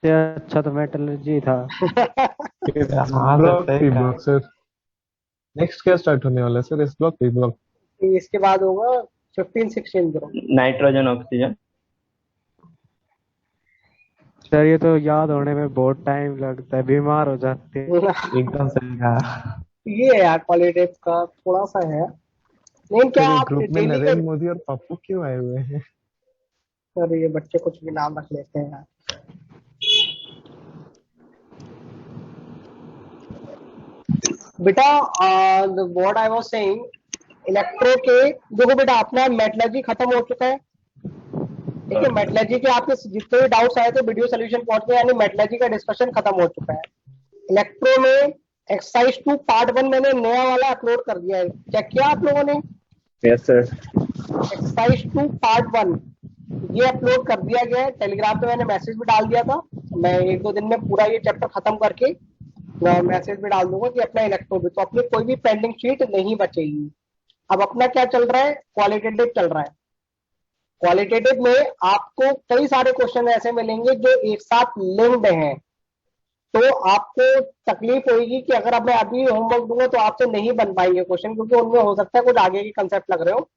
से अच्छा तो मेटलर्जी था। फिर हाँ सर, ब्लॉक सही पी कहा। Block sir. नेक्स्ट क्या स्टार्ट होने वाला है सर, इस ब्लॉक पी ब्लॉक? इसके बाद होगा 15-16 ग्रुप। Nitrogen oxygen. सर ये तो याद होने में बहुत टाइम लगता है, बीमार हो जाते हैं। एकदम सही कहा। ये है यार क्वालिटेटिव का थोड़ा सा है। लेकिन क्या सर ये आप ग्रुप में डेली का। नरेंद्र मोदी और पप्पू क्यों आए हुए हैं? सर ये बच्चे कुछ भी नाम रख लेते हैं यार। बेटा what I was saying, electro के देखो बेटा, अपना मेटलर्जी खत्म हो चुका है। ठीक है, मेटलर्जी के आपके जितने भी डाउट्स आए थे वीडियो सोल्यूशन पहुंच गए, यानी मेटलर्जी का डिस्कशन खत्म हो चुका है। इलेक्ट्रो में एक्सरसाइज 2 पार्ट 1 मैंने नया वाला अपलोड कर दिया है, चेक किया आप लोगों ने? Yes sir. एक्सरसाइज 2 पार्ट 1 ये अपलोड कर दिया गया है, टेलीग्राम पे मैंने मैसेज भी डाल दिया था। मैं 1-2 दिन में पूरा ये चैप्टर खत्म करके मैसेज भी डाल दूंगा कि अपना इलेक्ट्रो भी, तो अपनी कोई भी पेंडिंग शीट नहीं बचेगी। अब अपना क्या चल रहा है, क्वालिटेटिव चल रहा है। क्वालिटेटिव में आपको कई सारे क्वेश्चन ऐसे मिलेंगे जो एक साथ लिंक्ड हैं, तो आपको तकलीफ होगी कि अगर अब मैं अभी होमवर्क दूंगा तो आपसे नहीं बन पाएंगे क्वेश्चन, क्योंकि उनमें हो सकता है कुछ आगे के कंसेप्ट लग रहे हो।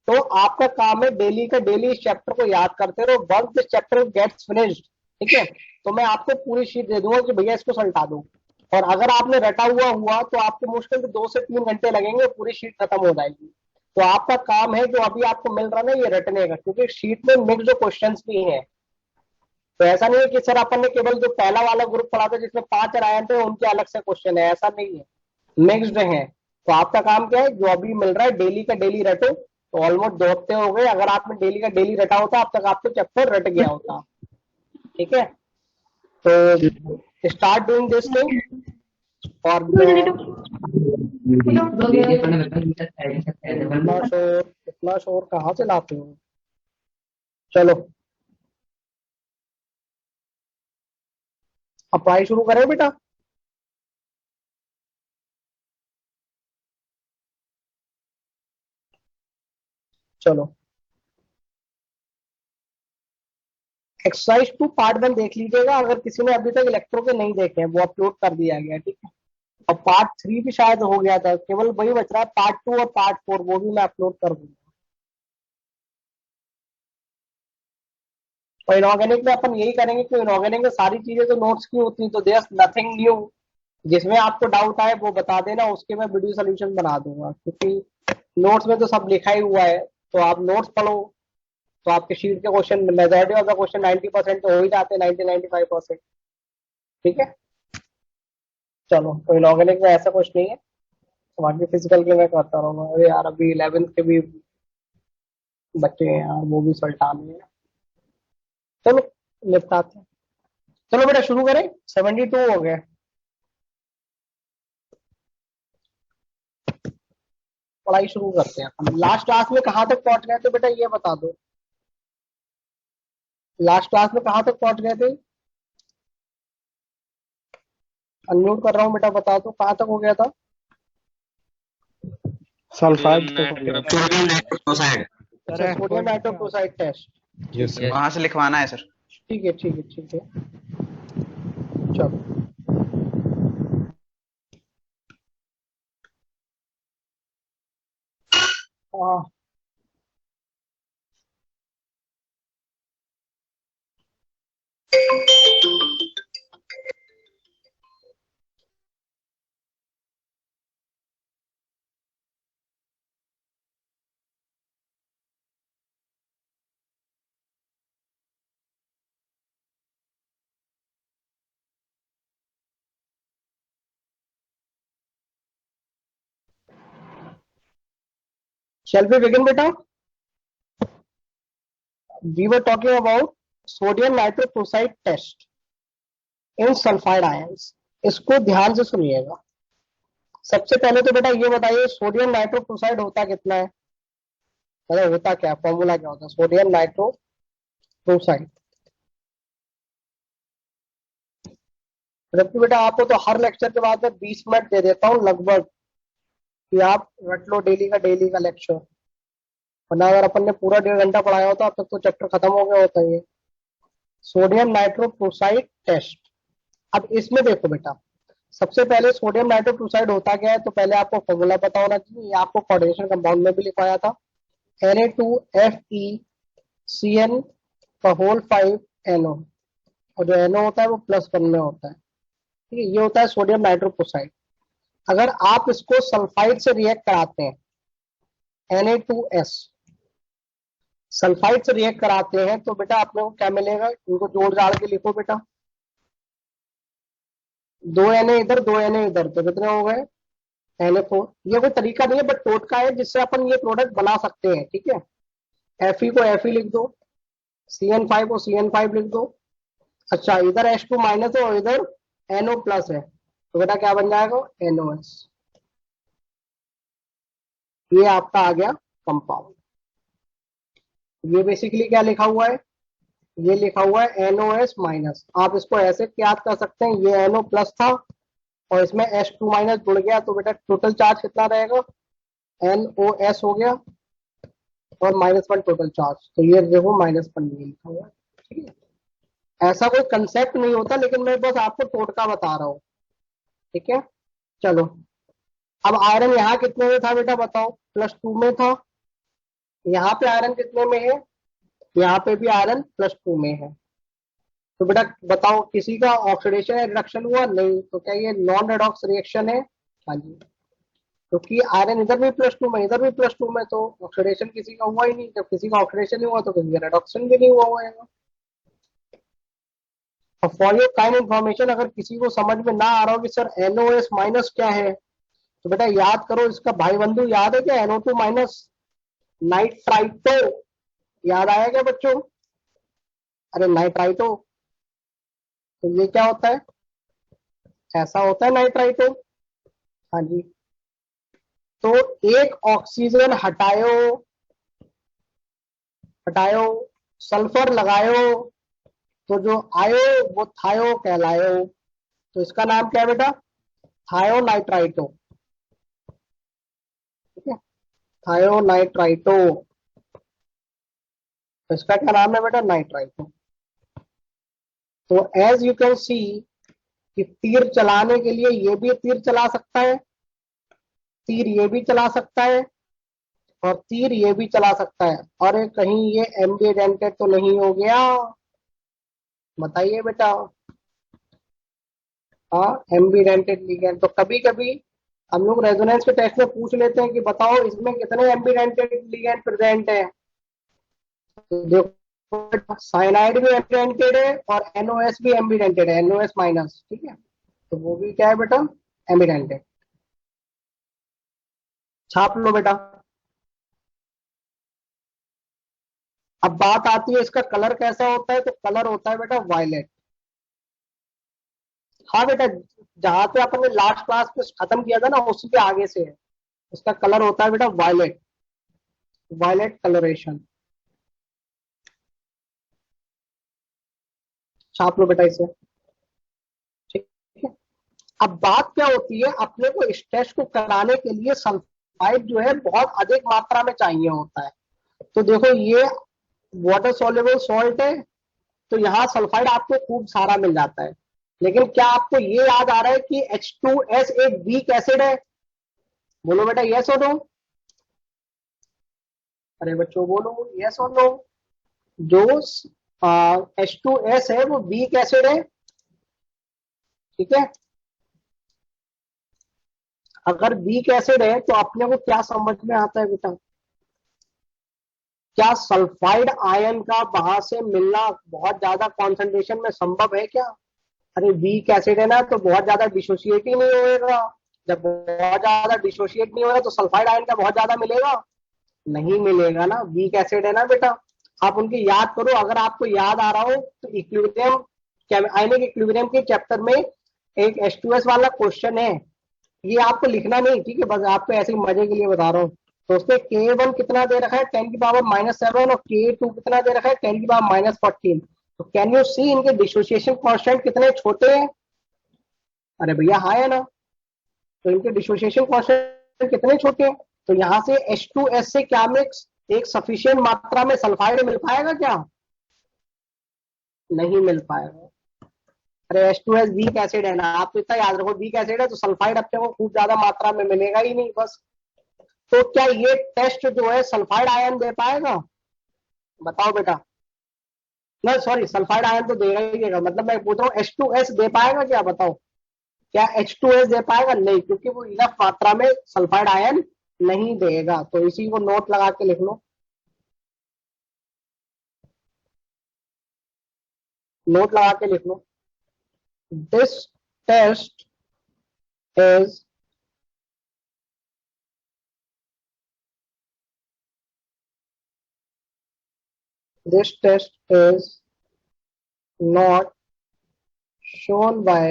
तो आपका काम है डेली का डेली इस चैप्टर को याद करते रहो, once this chapter gets finished, ठीक है, तो मैं आपको पूरी शीट दे दूंगा कि भैया इसको सल्टा दो। और अगर आपने रटा हुआ हुआ तो आपको मुश्किल से 2 से 3 घंटे लगेंगे, पूरी शीट खत्म हो जाएगी। तो आपका काम है जो अभी आपको मिल रहा है ना ये रटने का, क्योंकि शीट में मिक्स जो क्वेश्चन भी हैं। तो ऐसा नहीं है कि सर अपन ने केवल जो पहला वाला ग्रुप पढ़ा था जिसमें 5 आयन थे उनके अलग से क्वेश्चन है, ऐसा नहीं है, मिक्स्ड है। तो आपका काम क्या है, जो अभी मिल रहा है डेली का डेली रटो। तो ऑलमोस्ट 2 हफ्ते हो गए, अगर आपने डेली का डेली रटा होता अब तक आपको चैप्टर रट गया होता। ठीक है, तो स्टार्ट डूइंग दिस थिंग। और इतना शोर कहाँ से लाते हो? चलो अब पढ़ाई शुरू करें बेटा। चलो एक्सरसाइज 2 पार्ट 1 देख लीजिएगा, अगर किसी ने अभी तक इलेक्ट्रो के नहीं देखे हैं वो अपलोड कर दिया गया, ठीक है। और पार्ट 3 भी शायद हो गया था, केवल वही बच रहा है पार्ट 2 और पार्ट 4, वो भी मैं अपलोड कर दूंगा। और इनऑर्गेनिक में अपन यही करेंगे कि इनऑर्गेनिक में सारी चीजें तो नोट्स की होती हैं, तो देयर नथिंग न्यू। जिसमें आपको डाउट आए वो बता देना, उसके मैं वीडियो सोल्यूशन बना दूंगा, क्योंकि नोट्स में तो सब लिखा ही हुआ है। तो आप नोट्स पढ़ो, तो आपके शीट के question majority of the question 90% तो हो ही जाते हैं, 90-95%। ठीक है, चलो तो इनऑर्गेनिक में ऐसा कुछ नहीं है। तो बाकी फिजिकल के मैं करता रहूंगा। अरे यार अभी 11th के भी बच्चे हैं यार, वो भी सल्टाने हैं। चलो निपटाते हैं। चलो बेटा शुरू करें, 72 हो गए। पढ़ाई शुरू करते हैं। हम लास्ट क्लास में कहाँ तक पहुंच गए थे बेटा, ये बता दो। लास्ट क्लास में कहाँ तक पहुंच गए थे? अनम्यूट कर रहा हूँ बेटा, बता दो कहाँ तक हो गया था। सल्फाइड तक हो गया। Sodium nitrochloride. अच्छा, sodium nitrochloride test. Yes sir. वहां से लिखवाना है सर। ठीक है ठीक है ठीक है, चलो। हाँ, shall we begin बेटा? We were talking about sodium nitrochloride test in sulphide ions. इसको ध्यान से सुनिएगा। सबसे पहले तो बेटा ये बताइए सोडियम नाइट्रोक्लोराइड होता कितना है, मतलब होता क्या, फॉर्मूला क्या होता है सोडियम नाइट्रोक्लोराइड? जबकि बेटा आपको तो हर लेक्चर के बाद में 20 मिनट दे देता हूँ लगभग, कि आप रट लो डेली का लेक्चर। वरना अगर अपन ने पूरा 1.5 घंटा पढ़ाया होता अब तक तो चैप्टर खत्म हो गया होता है। Sodium nitrochloride test. अब इसमें देखो बेटा, सबसे पहले सोडियम नाइट्रोक्लोराइड होता क्या है, तो पहले आपको फॉर्मूला पता होना चाहिए। ये आपको कोऑर्डिनेशन कंपाउंड में भी लिखवाया था, Na2FeCN का होल 5 NO, और जो NO होता है वो +1 में होता है, ठीक है। ये होता है सोडियम नाइट्रोक्लोराइड। अगर आप इसको सल्फाइड से रिएक्ट कराते हैं, Na2S सल्फाइड से रिएक्ट कराते हैं, तो बेटा आप लोगों को क्या मिलेगा, इनको जोड़ जाड़ के लिखो बेटा। 2 Na इधर 2 Na इधर, तो कितने हो गए Na4। ये कोई तरीका नहीं है, बट टोटका है जिससे अपन ये प्रोडक्ट बना सकते हैं, ठीक है। Fe को Fe लिख दो, CN5 को CN5 लिख दो। अच्छा, इधर H2 माइनस है और इधर NO प्लस है, तो बेटा क्या बन जाएगा, NOS। ये आपका आ गया कंपाउंड। ये बेसिकली क्या लिखा हुआ है, ये लिखा हुआ है NOS माइनस। आप इसको ऐसे याद कर सकते हैं, ये NO प्लस था और इसमें H2 माइनस जुड़ गया, तो बेटा टोटल चार्ज कितना रहेगा, NOS हो गया और -1 टोटल चार्ज। तो ये देखो -1 ये लिखा हुआ है, ठीक है। ऐसा कोई कंसेप्ट नहीं होता, लेकिन मैं बस आपको टोटका बता रहा हूँ, ठीक है। चलो, अब आयरन यहाँ कितने में था बेटा बताओ, +2 में था। यहाँ पे आयरन कितने में है, यहाँ पे भी आयरन +2 में है। तो बेटा बताओ, किसी का ऑक्सीडेशन या रिडक्शन हुआ, नहीं, तो क्या ये नॉन रेडॉक्स रिएक्शन है, हाँ जी। क्योंकि आयरन इधर भी +2 में इधर भी +2 में, तो ऑक्सीडेशन किसी का हुआ ही नहीं। जब किसी का ऑक्सीडेशन नहीं हुआ तो किसी का रिडक्शन भी नहीं हुआ होगा। और फॉर योर काइंड इंफॉर्मेशन, अगर किसी को समझ में ना आ रहा हो कि सर NOS माइनस क्या है, तो बेटा याद करो, इसका भाई बंधु याद है क्या, NO2 माइनस नाइट्राइटो, याद आया क्या बच्चों, अरे नाइट्राइटो, तो ये क्या होता है, ऐसा होता है नाइट्राइटो, हाँ जी। तो एक ऑक्सीजन हटायो हटायो, सल्फर लगायो, तो जो आयो वो थायो कहलायो। तो इसका नाम क्या है बेटा, थायोनाइट्राइटो, ठीक है, थायोनाइट्राइटो। तो इसका क्या नाम है बेटा, नाइट्राइटो। तो एज यू कैन सी कि तीर चलाने के लिए ये भी तीर चला सकता है, तीर ये भी चला सकता है, और तीर ये भी चला सकता है। और कहीं ये एम्बिडेंटेड तो नहीं हो गया, बताइए बेटा। हाँ, एम्बिडेंटेड लिगेंड। तो कभी कभी हम लोग रेजोनेंस के टेस्ट में पूछ लेते हैं कि बताओ इसमें कितने एम्बिडेंटेड लिगेंड प्रेजेंट है। तो देखो, साइनाइड भी एम्बिडेंटेड है और NOS भी एम्बिडेंटेड है, NOS माइनस, ठीक है। तो वो भी क्या है बेटा, एम्बिडेंटेड। छाप लो बेटा। अब बात आती है इसका कलर कैसा होता है, तो कलर होता है बेटा वायलेट। हाँ बेटा, जहां पे अपन ने लास्ट क्लास में खत्म किया था ना, उसी के आगे से है। इसका कलर होता है बेटा वायलेट, वायलेट कलरेशन। छाप लो बेटा इसे, ठीक है। अब बात क्या होती है, अपने को इस टेस्ट को कराने के लिए सल्फाइड जो है बहुत अधिक मात्रा में चाहिए होता है। तो देखो, ये वाटर सोल्यूबल सॉल्ट है, तो यहाँ सल्फाइड आपको खूब सारा मिल जाता है। लेकिन क्या आपको ये याद आ रहा है कि H2S एक वीक एसिड है, बोलो बेटा यस और नो, अरे बच्चों बोलो यस और नो। जो H2S है वो वीक एसिड है, ठीक है। अगर वीक एसिड है तो अपने को क्या समझ में आता है बेटा, क्या सल्फाइड आयन का वहां से मिलना बहुत ज्यादा कॉन्सेंट्रेशन में संभव है क्या? अरे वीक एसिड है ना, तो बहुत ज्यादा डिसोशिएट ही नहीं होएगा। जब बहुत ज्यादा डिसोशिएट नहीं होगा तो सल्फाइड आयन का बहुत ज्यादा मिलेगा, नहीं मिलेगा ना, वीक एसिड है ना बेटा। आप उनकी याद करो, अगर आपको याद आ रहा हो तो इक्विलिब्रियम, आयनिक इक्विलिब्रियम के चैप्टर में एक H2S वाला क्वेश्चन है, ये आपको लिखना नहीं, ठीक है, बस आपको ऐसे ही मजे के लिए बता रहा हूँ। तो उसमें K1 कितना दे रखा है 10⁻⁷ और K2 कितना दे रखा है 10⁻14। तो कैन यू सी इनके डिसोसिएशन कांस्टेंट कितने छोटे हैं, अरे भैया हाँ है ना। तो इनके डिसोसिएशन कांस्टेंट कितने छोटे हैं, तो यहाँ से H2S से क्या मिक्स, एक सफिशिएंट मात्रा में सल्फाइड मिल पाएगा क्या, नहीं मिल पाएगा। अरे H2S वीक एसिड है ना, आप तो इतना याद रखो, वीक एसिड है तो सल्फाइड अपने को खूब ज्यादा मात्रा में मिलेगा ही नहीं बस। तो क्या ये टेस्ट जो है सल्फाइड आयन दे पाएगा? बताओ बेटा। नहीं सॉरी, सल्फाइड आयन तो देगा ही देगा, मतलब मैं पूछ रहा हूँ H2S दे पाएगा क्या? बताओ, क्या H2S दे पाएगा? नहीं, क्योंकि वो इनफ मात्रा में सल्फाइड आयन नहीं देगा। तो इसी को नोट लगा के लिख लो, नोट लगा के लिख लो। This test is this test is not shown by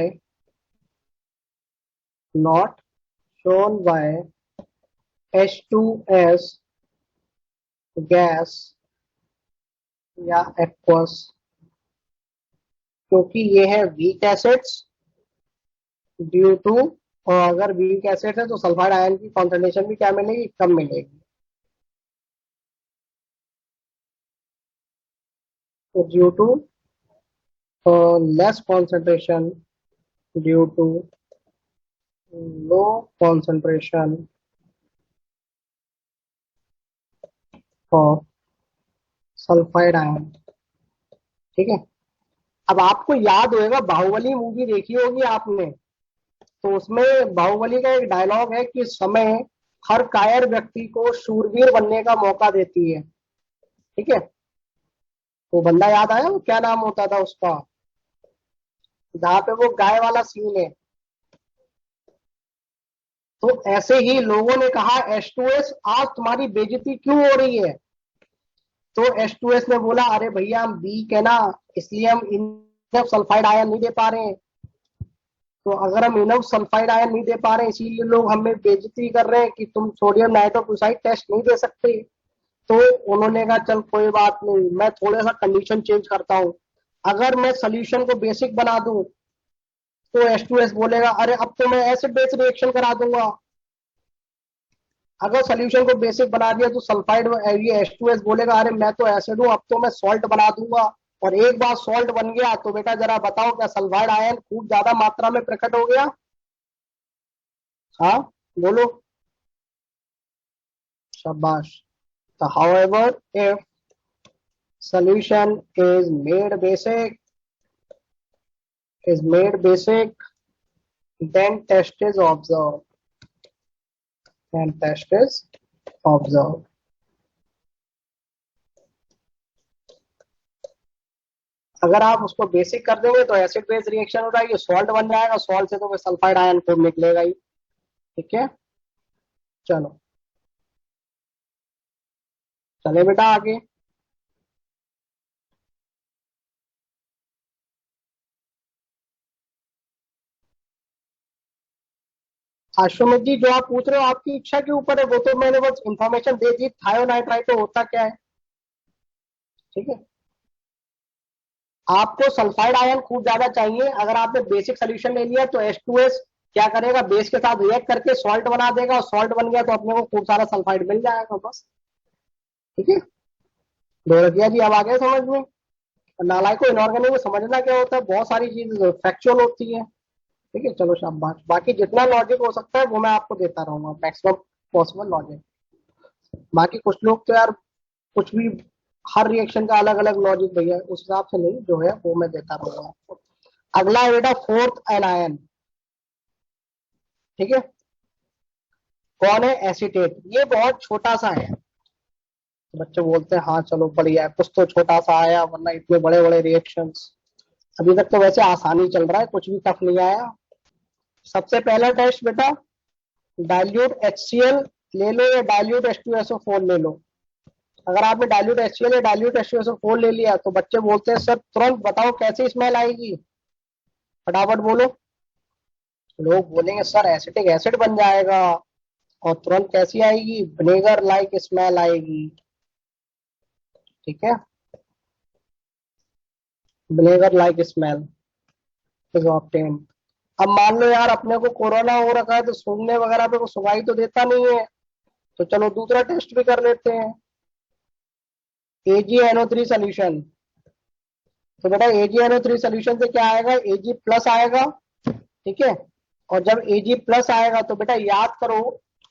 H2S gas या एक्वस, क्योंकि ये है वीक एसिड्स ड्यू टू, और अगर वीक एसिड है तो सल्फाइड आयन की कॉन्सेंट्रेशन भी क्या मिलेगी? कम मिलेगी। तो due to less concentration, due to low concentration of sulphide ion. ठीक है, अब आपको याद होगा, बाहुबली मूवी देखी होगी आपने, तो उसमें बाहुबली का एक डायलॉग है कि समय हर कायर व्यक्ति को शूरवीर बनने का मौका देती है। ठीक है, वो बंदा याद आया, वो क्या नाम होता था उसका, जहाँ पे वो गाय वाला सीन है। तो ऐसे ही लोगों ने कहा H2S आज तुम्हारी बेइज्जती क्यों हो रही है? तो H2S ने बोला अरे भैया हम वीक है ना, इसलिए हम इनफ सल्फाइड आयन नहीं दे पा रहे हैं। तो अगर हम इनफ सल्फाइड आयन नहीं दे पा रहे हैं, इसीलिए लोग हमें बेइज्जती कर रहे हैं कि तुम सोडियम नाइट्रोक्लोराइड टेस्ट नहीं दे सकते। तो उन्होंने कहा चल कोई बात नहीं, मैं थोड़ा सा कंडीशन चेंज करता हूँ। अगर मैं सोल्यूशन को बेसिक बना दूं तो H2S बोलेगा अरे अब तो मैं एसिड बेस रिएक्शन करा दूंगा। अगर सोल्यूशन को बेसिक बना दिया तो सल्फाइड, ये H2S बोलेगा अरे मैं तो एसिड हूं, अब तो मैं सॉल्ट बना दूंगा। और एक बार सॉल्ट बन गया तो बेटा जरा बताओ, क्या सल्फाइड आयन खूब ज्यादा मात्रा में प्रकट हो गया? हाँ बोलो, शाबाश। तो however if solution is made basic then test is observed, अगर आप उसको बेसिक कर देंगे तो एसिड बेस रिएक्शन हो जाएगी, सॉल्ट बन जाएगा, सॉल्ट से तो सल्फाइड आयन खूब निकलेगा ही। ठीक है, चलो चले बेटा आगे। अश्वमित जी, जो आप पूछ रहे हो आपकी इच्छा के ऊपर है, वो तो मैंने बस इंफॉर्मेशन दे दी। थायोनाइट्राइट तो होता क्या है? ठीक है, आपको सल्फाइड आयन खूब ज्यादा चाहिए। अगर आपने बेसिक सोल्यूशन ले लिया तो H2S क्या करेगा? बेस के साथ रिएक्ट करके सॉल्ट बना देगा, और सॉल्ट बन गया तो अपने को खूब सारा सल्फाइड मिल जाएगा बस। ठीक है, ढोलकिया जी अब आ गए समझ में। नालायक को इनऑर्गेनिक में समझना क्या होता है, बहुत सारी चीजें फैक्चुअल होती है। ठीक है, चलो शाबाश। बाकी जितना लॉजिक हो सकता है वो मैं आपको देता रहूंगा, मैक्सिमम पॉसिबल लॉजिक। बाकी कुछ लोग तो यार कुछ भी, हर रिएक्शन का अलग अलग लॉजिक भैया, उस हिसाब से नहीं, जो है वो मैं देता रहूंगा आपको। अगला है बेटा फोर्थ एनायन। ठीक है, कौन है? एसीटेट। ये बहुत छोटा सा है, बच्चे बोलते हैं हाँ चलो बढ़िया है, कुछ तो छोटा सा आया, वरना इतने बड़े बड़े रिएक्शंस। अभी तक तो वैसे आसानी चल रहा है, कुछ भी टफ नहीं आया। सबसे पहला टेस्ट बेटा, डाइल्यूट HCl ले लो या डाइल्यूट H2SO4 ले लो। अगर आपने डाइल्यूट HCl या डाइल्यूट H2SO4 ले लिया तो बच्चे बोलते हैं सर तुरंत बताओ कैसी स्मेल आएगी, फटाफट बोलो। लोग बोलेंगे सर एसिटिक एसिड बन जाएगा, और तुरंत कैसी आएगी? विनेगर लाइक स्मेल आएगी। ठीक है, vinegar like smell is obtained. अब मान लो यार अपने को कोरोना हो रखा है तो सूंघने वगैरह पे को सुंघाई तो देता नहीं है, तो चलो दूसरा टेस्ट भी कर लेते हैं। AgNO3 सोल्यूशन, तो बेटा AgNO3 सोल्यूशन से क्या आएगा, Ag प्लस आएगा, ठीक है। और जब Ag प्लस आएगा तो बेटा याद करो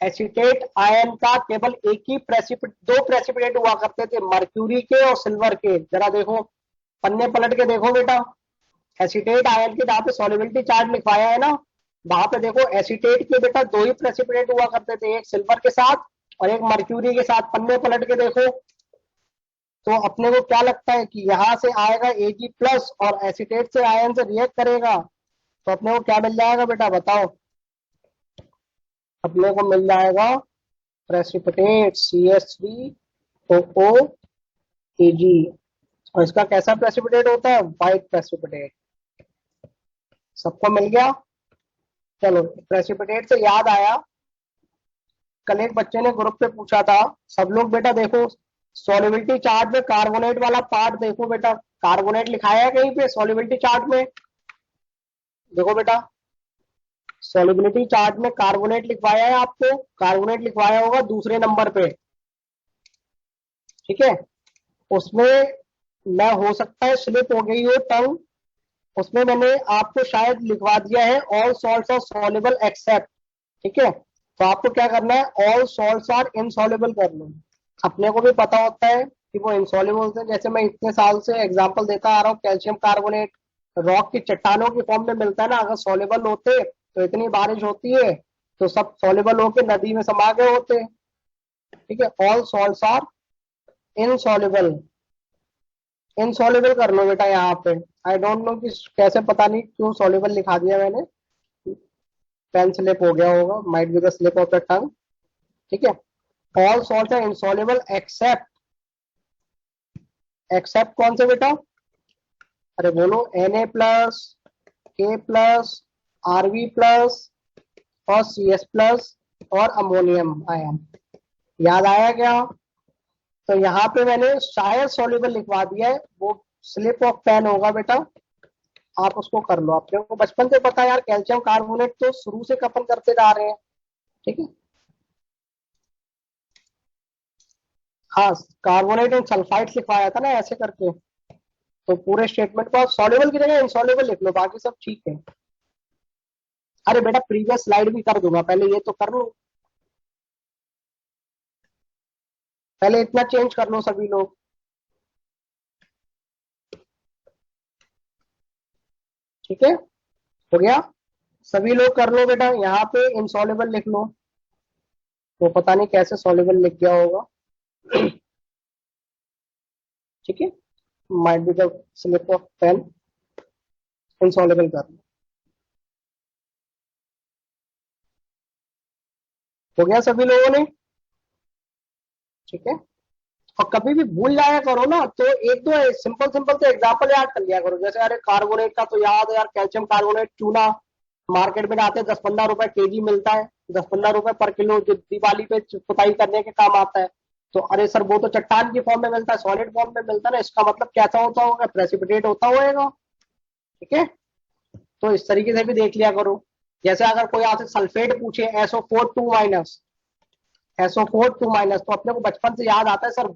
एसीटेट आयन का केवल एक ही दो प्रेसिपिटेट हुआ करते थे, मर्क्यूरी के और सिल्वर के। जरा देखो पन्ने पलट के देखो बेटा, एसीटेट आयन के जहाँ पे सॉल्युबिलिटी चार्ट लिखवाया है ना, वहां पे देखो एसीटेट के बेटा दो ही प्रेसिपिटेट हुआ करते थे, एक सिल्वर के साथ और एक मर्क्यूरी के साथ। पन्ने पलट के देखो तो अपने को क्या लगता है कि यहाँ से आएगा Ag प्लस और एसीटेट से आयन से रिएक्ट करेगा तो अपने को क्या मिल जाएगा बेटा, बताओ। अपने को मिल जाएगा प्रेसिपिटेट CH3OO Ag। और इसका कैसा प्रेसिपिटेट होता है, व्हाइट प्रेसिपिटेट। सबको मिल गया। चलो प्रेसिपिटेट से याद आया, कल एक बच्चे ने ग्रुप पे पूछा था, सब लोग बेटा देखो सॉल्युबिलिटी चार्ट में कार्बोनेट वाला पार्ट देखो बेटा, कार्बोनेट लिखाया है कहीं पे सॉल्युबिलिटी चार्ट में, देखो बेटा सॉल्युबिलिटी चार्ट में कार्बोनेट लिखवाया है आपको, कार्बोनेट लिखवाया होगा दूसरे नंबर पे, ठीक है। उसमें मैं हो सकता है स्लिप हो गई हो टंग, उसमें मैंने आपको शायद लिखवा दिया है all salts are soluble except, ठीक है। तो आपको क्या करना है, ऑल सॉल्ट्स आर इनसॉल्युबल कर लो। अपने को भी पता होता है कि वो इनसॉल्युबल होते हैं, जैसे मैं इतने साल से एग्जांपल देता आ रहा हूँ, कैल्शियम कार्बोनेट रॉक की चट्टानों की फॉर्म में मिलता है ना, अगर सॉल्युबल होते तो इतनी बारिश होती है तो सब सॉल्युबल होकर नदी में समा गए होते, ठीक है। All salts are insoluble, insoluble कर लो बेटा यहाँ पे। आई डोंट नो कि कैसे, पता नहीं क्यों सॉल्युबल लिखा दिया मैंने, पेन स्लिप हो गया होगा, might be the slip of the tongue, ठीक है। All salts are insoluble except, except कौन से बेटा, अरे बोलो Na plus, K plus, Rb plus और CS प्लस और अमोनियम आयन। याद आया क्या? तो यहाँ पे मैंने शायद सॉल्युबल लिखवा दिया है, वो स्लिप ऑफ पेन होगा बेटा, आप उसको कर लो। अपने को बचपन से पता है यार, कैल्शियम कार्बोनेट तो शुरू से कपन करते जा रहे हैं, ठीक है। हाँ कार्बोनेट एंड सल्फाइड लिखवाया था ना ऐसे करके, तो पूरे स्टेटमेंट को सॉल्युबल की जगह इनसॉल्युबल लिख लो, बाकी सब ठीक है। अरे बेटा प्रीवियस स्लाइड भी कर दूंगा, पहले ये तो कर लो, पहले इतना चेंज कर लो सभी लोग, ठीक है। हो गया, सभी लोग कर लो बेटा। यहाँ पे इनसॉल्युबल लिख लो, वो पता नहीं कैसे सॉल्युबल लिख गया होगा, ठीक है। Might be the slip of pen, insoluble कर लो। हो गया सभी लोगों ने, ठीक है। और कभी भी भूल जाया करो ना तो एक दो सिंपल सिंपल से एग्जांपल याद कर लिया करो, जैसे अरे कार्बोनेट का तो याद है यार, कैल्शियम कार्बोनेट चूना मार्केट में आते 10-15 रुपए केजी मिलता है, 10-15 रुपए पर किलो, जो दिवाली पे पुताई करने के काम आता है। तो अरे सर वो तो चट्टान की फॉर्म में मिलता है, सॉलिड फॉर्म में मिलता है ना, इसका मतलब कैसा होता होगा, प्रेसिपिटेट होता होगा, ठीक है। तो इस तरीके से भी देख लिया करो। जैसे अगर कोई आपसे सल्फेट पूछे SO4 2 माइनस, SO4 2 माइनस, तो अपने को बचपन से याद आता है सर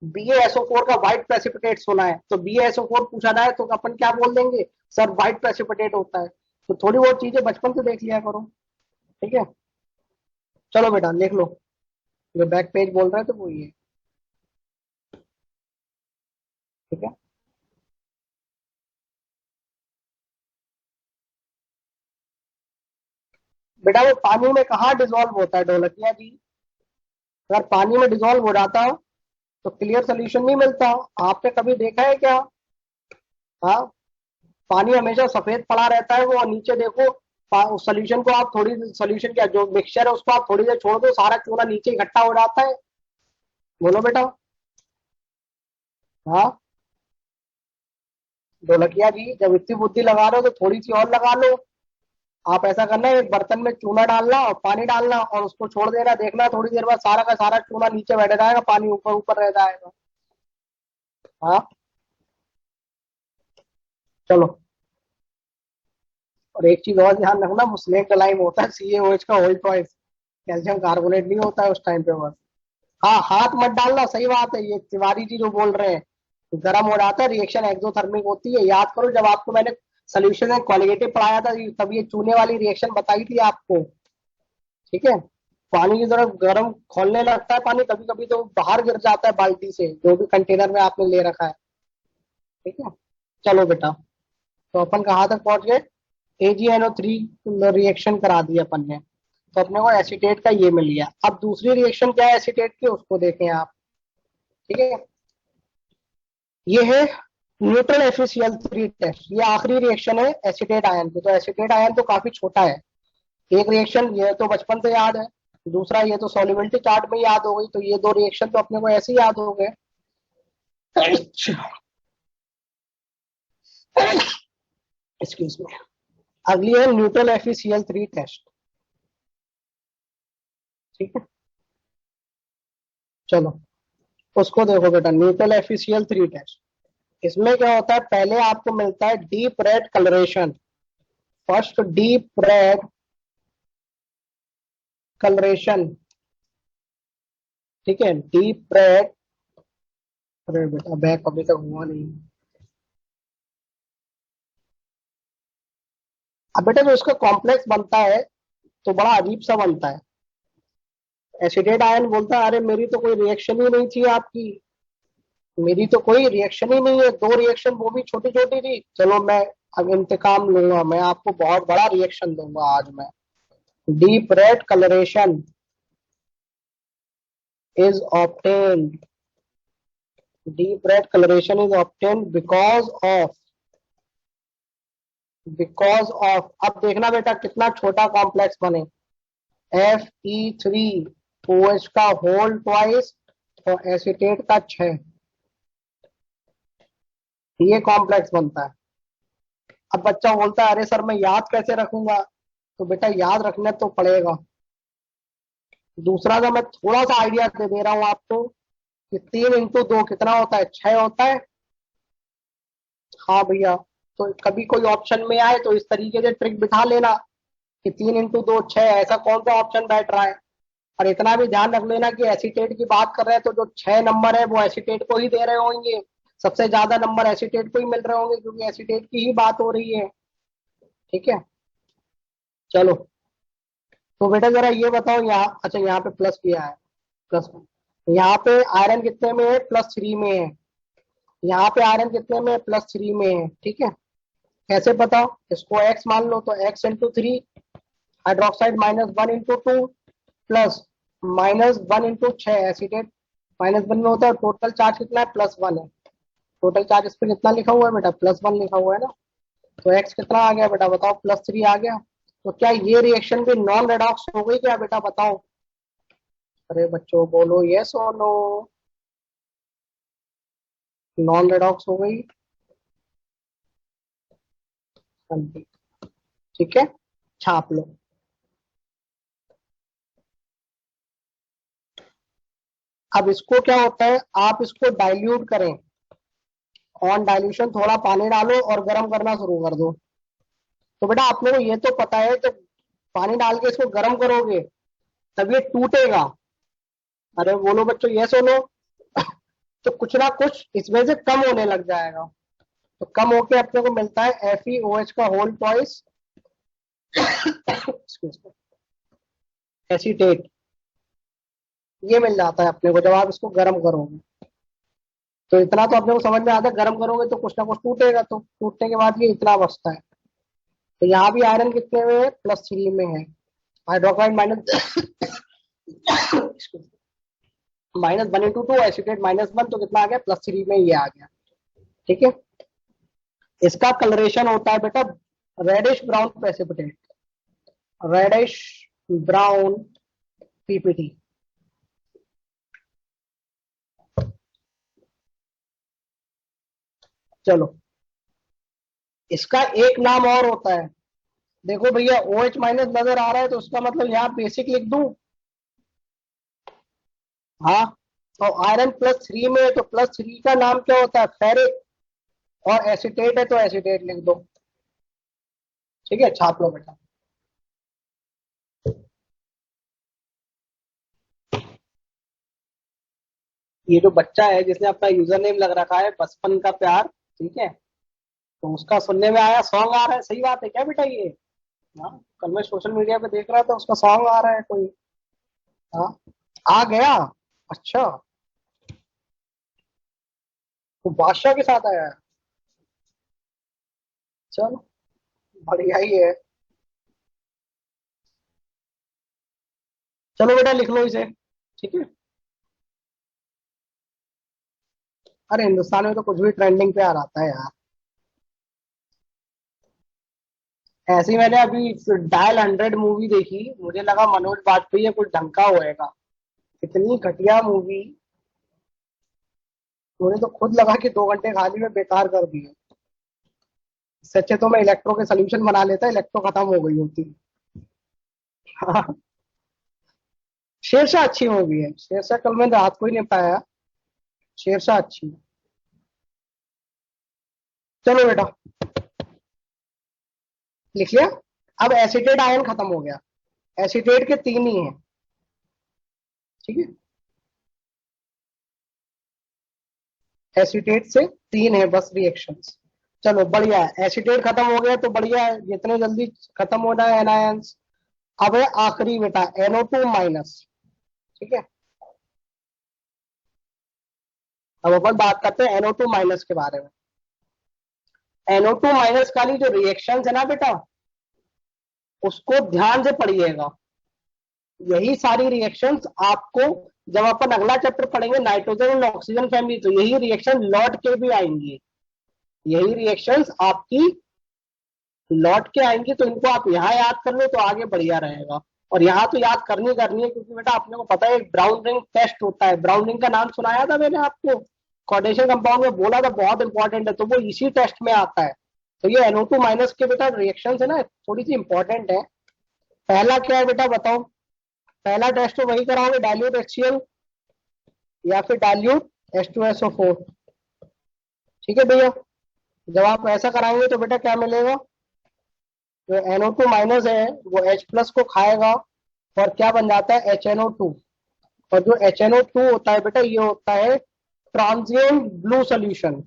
BaSO4 का व्हाइट प्रेसिपिटेट सुना है, तो BaSO4 पूछा जाए तो अपन क्या बोल देंगे, सर व्हाइट प्रेसिपिटेट होता है। तो थोड़ी बहुत चीजें बचपन से देख लिया करो, ठीक है। चलो बेटा लिख लो, जो बैक पेज बोल रहा है तो वो ये, ठीक है। बेटा वो पानी में कहाँ डिजोल्व होता है ढोलकिया जी, अगर पानी में डिजोल्व हो जाता तो क्लियर सोल्यूशन नहीं मिलता। आपने कभी देखा है क्या? हाँ, पानी हमेशा सफेद पड़ा रहता है, वो नीचे देखो सोल्यूशन को आप थोड़ी, सोल्यूशन क्या जो मिक्सचर है उसको आप थोड़ी देर छोड़ दो, सारा चूना नीचे इकट्ठा हो जाता है। बोलो बेटा। हाँ ढोलकिया जी, जब इतनी बुद्धि लगा रहे हो तो थोड़ी सी और लगा लो। आप ऐसा करना, एक बर्तन में चूना डालना और पानी डालना और उसको छोड़ देना, देखना थोड़ी देर बाद सारा का सारा चूना नीचे बैठ जाएगा, पानी ऊपर ऊपर रह जाएगा। हाँ चलो। और एक चीज और ध्यान रखना, मुस्लिम का लाइम होता है CaOH का होल ट्वाइस, कैल्शियम कार्बोनेट नहीं होता है उस टाइम पे बस। हाँ हाथ मत डालना, सही बात है, ये तिवारी जी जो बोल रहे हैं गर्म हो जाता है, रिएक्शन एक्सोथर्मिक होती है। याद करो जब आपको मैंने सोल्यूशन में क्वालिटेटिव पढ़ाया था तब ये चूने वाली रिएक्शन बताई थी आपको। ठीक है, पानी की तरफ गर्म खोलने लगता है पानी, कभी कभी तो बाहर गिर जाता है बाल्टी से, जो भी कंटेनर में आपने ले रखा है। ठीक है, चलो बेटा, तो अपन कहाँ तक पहुंच गए? AgNO3 रिएक्शन करा दी अपन ने, तो अपने को एसीटेट का ये मिल गया। अब दूसरी रिएक्शन क्या है एसीटेट की, उसको देखें आप। ठीक है, ये है न्यूट्रल FeCl3 टेस्ट। ये आखिरी रिएक्शन है एसीटेट आयन की। तो एसीटेट आयन तो काफी छोटा है, एक रिएक्शन ये तो बचपन से याद है, दूसरा ये तो सॉल्युबिलिटी चार्ट में याद हो गई, तो ये दो रिएक्शन तो अपने को ऐसे ही याद हो गए। Excuse me. अगली है न्यूट्रल FeCl3 टेस्ट। ठीक है, चलो उसको देखो बेटा, न्यूट्रल FeCl3 टेस्ट। इसमें क्या होता है, पहले आपको मिलता है deep red colouration. First deep red colouration. ठीक है, डीप रेड, अरे बेटा बैक अभी तक हुआ नहीं। अब बेटा जो इसका कॉम्प्लेक्स बनता है तो बड़ा अजीब सा बनता है। एसिडेट आयन बोलता है अरे मेरी तो कोई रिएक्शन ही नहीं थी आपकी, मेरी तो कोई रिएक्शन ही नहीं है, दो रिएक्शन वो भी छोटी छोटी थी, चलो मैं अब इंतकाम लूंगा, मैं आपको बहुत बड़ा रिएक्शन दूंगा आज मैं। Deep red colouration is obtained, deep red coloration is obtained because of, अब देखना बेटा कितना छोटा कॉम्प्लेक्स बने, Fe3OH का होल ट्वाइस और एसीटेट का 6, ये कॉम्प्लेक्स बनता है। अब बच्चा बोलता है अरे सर मैं याद कैसे रखूंगा, तो बेटा याद रखना तो पड़ेगा। दूसरा का मैं थोड़ा सा आइडिया दे रहा हूं आपको कि 3 × 2 कितना होता है, 6 होता है। हाँ भैया, तो कभी कोई ऑप्शन में आए तो इस तरीके से ट्रिक बिठा लेना कि 3 × 2 6, ऐसा कौन सा ऑप्शन बैठ रहा है। और इतना भी ध्यान रख लेना कि एसीटेट की बात कर रहे हैं तो जो 6 नंबर है वो एसीटेट को ही दे रहे होंगे, सबसे ज्यादा नंबर एसीटेट को ही मिल रहे होंगे क्योंकि एसीटेट की ही बात हो रही है। ठीक है, चलो तो बेटा जरा ये बताओ, यहाँ अच्छा यहाँ पे प्लस किया है, प्लस, यहाँ पे आयरन कितने में है, +3 में है। यहाँ पे आयरन कितने में है, +3 में है। ठीक है, कैसे बताओ, इसको x मान लो तो x × 3, हाइड्रोक्साइड -1 × 2 प्लस -1 × 6 एसीटेट -1 में होता है। टोटल चार्ज कितना है, +1 है। टोटल चार्ज इस पे कितना लिखा हुआ है बेटा, +1 लिखा हुआ है ना, तो x कितना आ गया बेटा बताओ, +3 आ गया। तो क्या ये रिएक्शन भी नॉन रेडॉक्स हो गई क्या बेटा बताओ? अरे बच्चों बोलो यस और नो, नॉन रेडॉक्स हो गई। हाँ जी, ठीक है, छाप लो। अब इसको क्या होता है, आप इसको डाइल्यूट करें, ऑन डाइल्यूशन थोड़ा पानी डालो और गर्म करना शुरू कर दो। तो बेटा आप लोगों को ये तो पता है जब पानी डाल के इसको गर्म करोगे तब ये टूटेगा। अरे बोलो बच्चों ये सुनो, तो कुछ ना कुछ इसमें से कम होने लग जाएगा, तो कम होके अपने को मिलता है FeOH का होल ट्वाइस एसीटेट, ये मिल जाता है अपने को जब आप इसको गर्म करोगे। तो इतना तो अपने को समझ में आता है, गर्म करोगे तो कुछ ना कुछ टूटेगा, तो टूटने के बाद ये इतना बचता है। तो यहाँ भी आयरन कितने में है, +3 में है। हाइड्रोक्साइड -1 × 2 एसीटेट -1, तो कितना आ गया, +3 में ये आ गया। ठीक है, इसका कलरेशन होता है बेटा reddish brown precipitate, reddish brown PPT। चलो इसका एक नाम और होता है, देखो भैया OH- नजर आ रहा है तो उसका मतलब यहाँ बेसिक लिख दूं। हाँ, तो आयरन +3 में है तो +3 का नाम क्या होता है, फेरिक, और एसीटेट है तो एसीटेट लिख दो। ठीक है, छाप लो बेटा। ये जो बच्चा है जिसने अपना यूजर नेम लग रखा है बचपन का प्यार, ठीक है, तो उसका सुनने में आया सॉन्ग आ रहा है, सही बात है क्या बेटा ये? हाँ, कल मैं सोशल मीडिया पे देख रहा था, उसका सॉन्ग आ रहा है कोई। हाँ, आ गया। अच्छा, तो बादशाह के साथ आया है। चलो, बढ़िया ही है। चलो बेटा लिख लो इसे, ठीक है। अरे हिंदुस्तान में तो कुछ भी ट्रेंडिंग पे आ रहा है यार। ऐसे ही मैंने अभी डायल 100 मूवी देखी, मुझे लगा मनोज बाजपेयी कुछ ढंग का होएगा। इतनी घटिया मूवी, मुझे तो खुद लगा कि 2 घंटे खाली में बेकार कर दिए। सच्चे तो मैं इलेक्ट्रो के सोल्यूशन बना लेता, इलेक्ट्रो खत्म हो गई होती। हाँ, शेरशाह अच्छी मूवी है, शेरशाह कल मैंने रात को ही निपटाया। शेरशाह अच्छी है। चलो बेटा, लिख लिया। अब एसिटेट आयन खत्म हो गया, एसिटेट के 3 ही हैं, ठीक है। एसिटेट से 3 है बस रिएक्शंस। चलो बढ़िया है, एसिटेट खत्म हो गया तो बढ़िया है, जितने जल्दी खत्म हो जाए एनायंस। अब है आखिरी बेटा NO2 माइनस, ठीक है। अब अपन बात करते हैं NO2 माइनस के बारे में। NO2 माइनस वाली जो रिएक्शंस है ना बेटा, उसको ध्यान से पढ़िएगा। यही सारी रिएक्शंस आपको जब अपन अगला चैप्टर पढ़ेंगे नाइट्रोजन और ऑक्सीजन फैमिली, तो यही रिएक्शन लौट के भी आएंगी। यही रिएक्शंस आपकी लौट के आएंगी, तो इनको आप यहाँ याद कर लो तो आगे बढ़िया रहेगा। और यहाँ तो याद करनी करनी है, क्योंकि बेटा अपने को पता है एक ब्राउन रिंग टेस्ट होता है। ब्राउन रिंग का नाम सुनाया था मैंने आपको, कोऑर्डिनेशन कंपाउंड में बोला था, बहुत इंपॉर्टेंट है, तो वो इसी टेस्ट में आता है। तो ये NO2 माइनस के बेटा रिएक्शन है ना, थोड़ी सी इंपॉर्टेंट है। पहला क्या है बेटा बताओ? पहला टेस्ट तो वही कराओगे, डाइल्यूट HCl या फिर डाइल्यूट H2SO4, ठीक है भैया। जब आप ऐसा कराएंगे तो बेटा क्या मिलेगा? जो NO2 माइनस है वो H प्लस को खाएगा और क्या बन जाता है? HNO2। और जो HNO2 होता है बेटा, ये होता है ट्रांजिएंट ब्लू सोल्यूशन।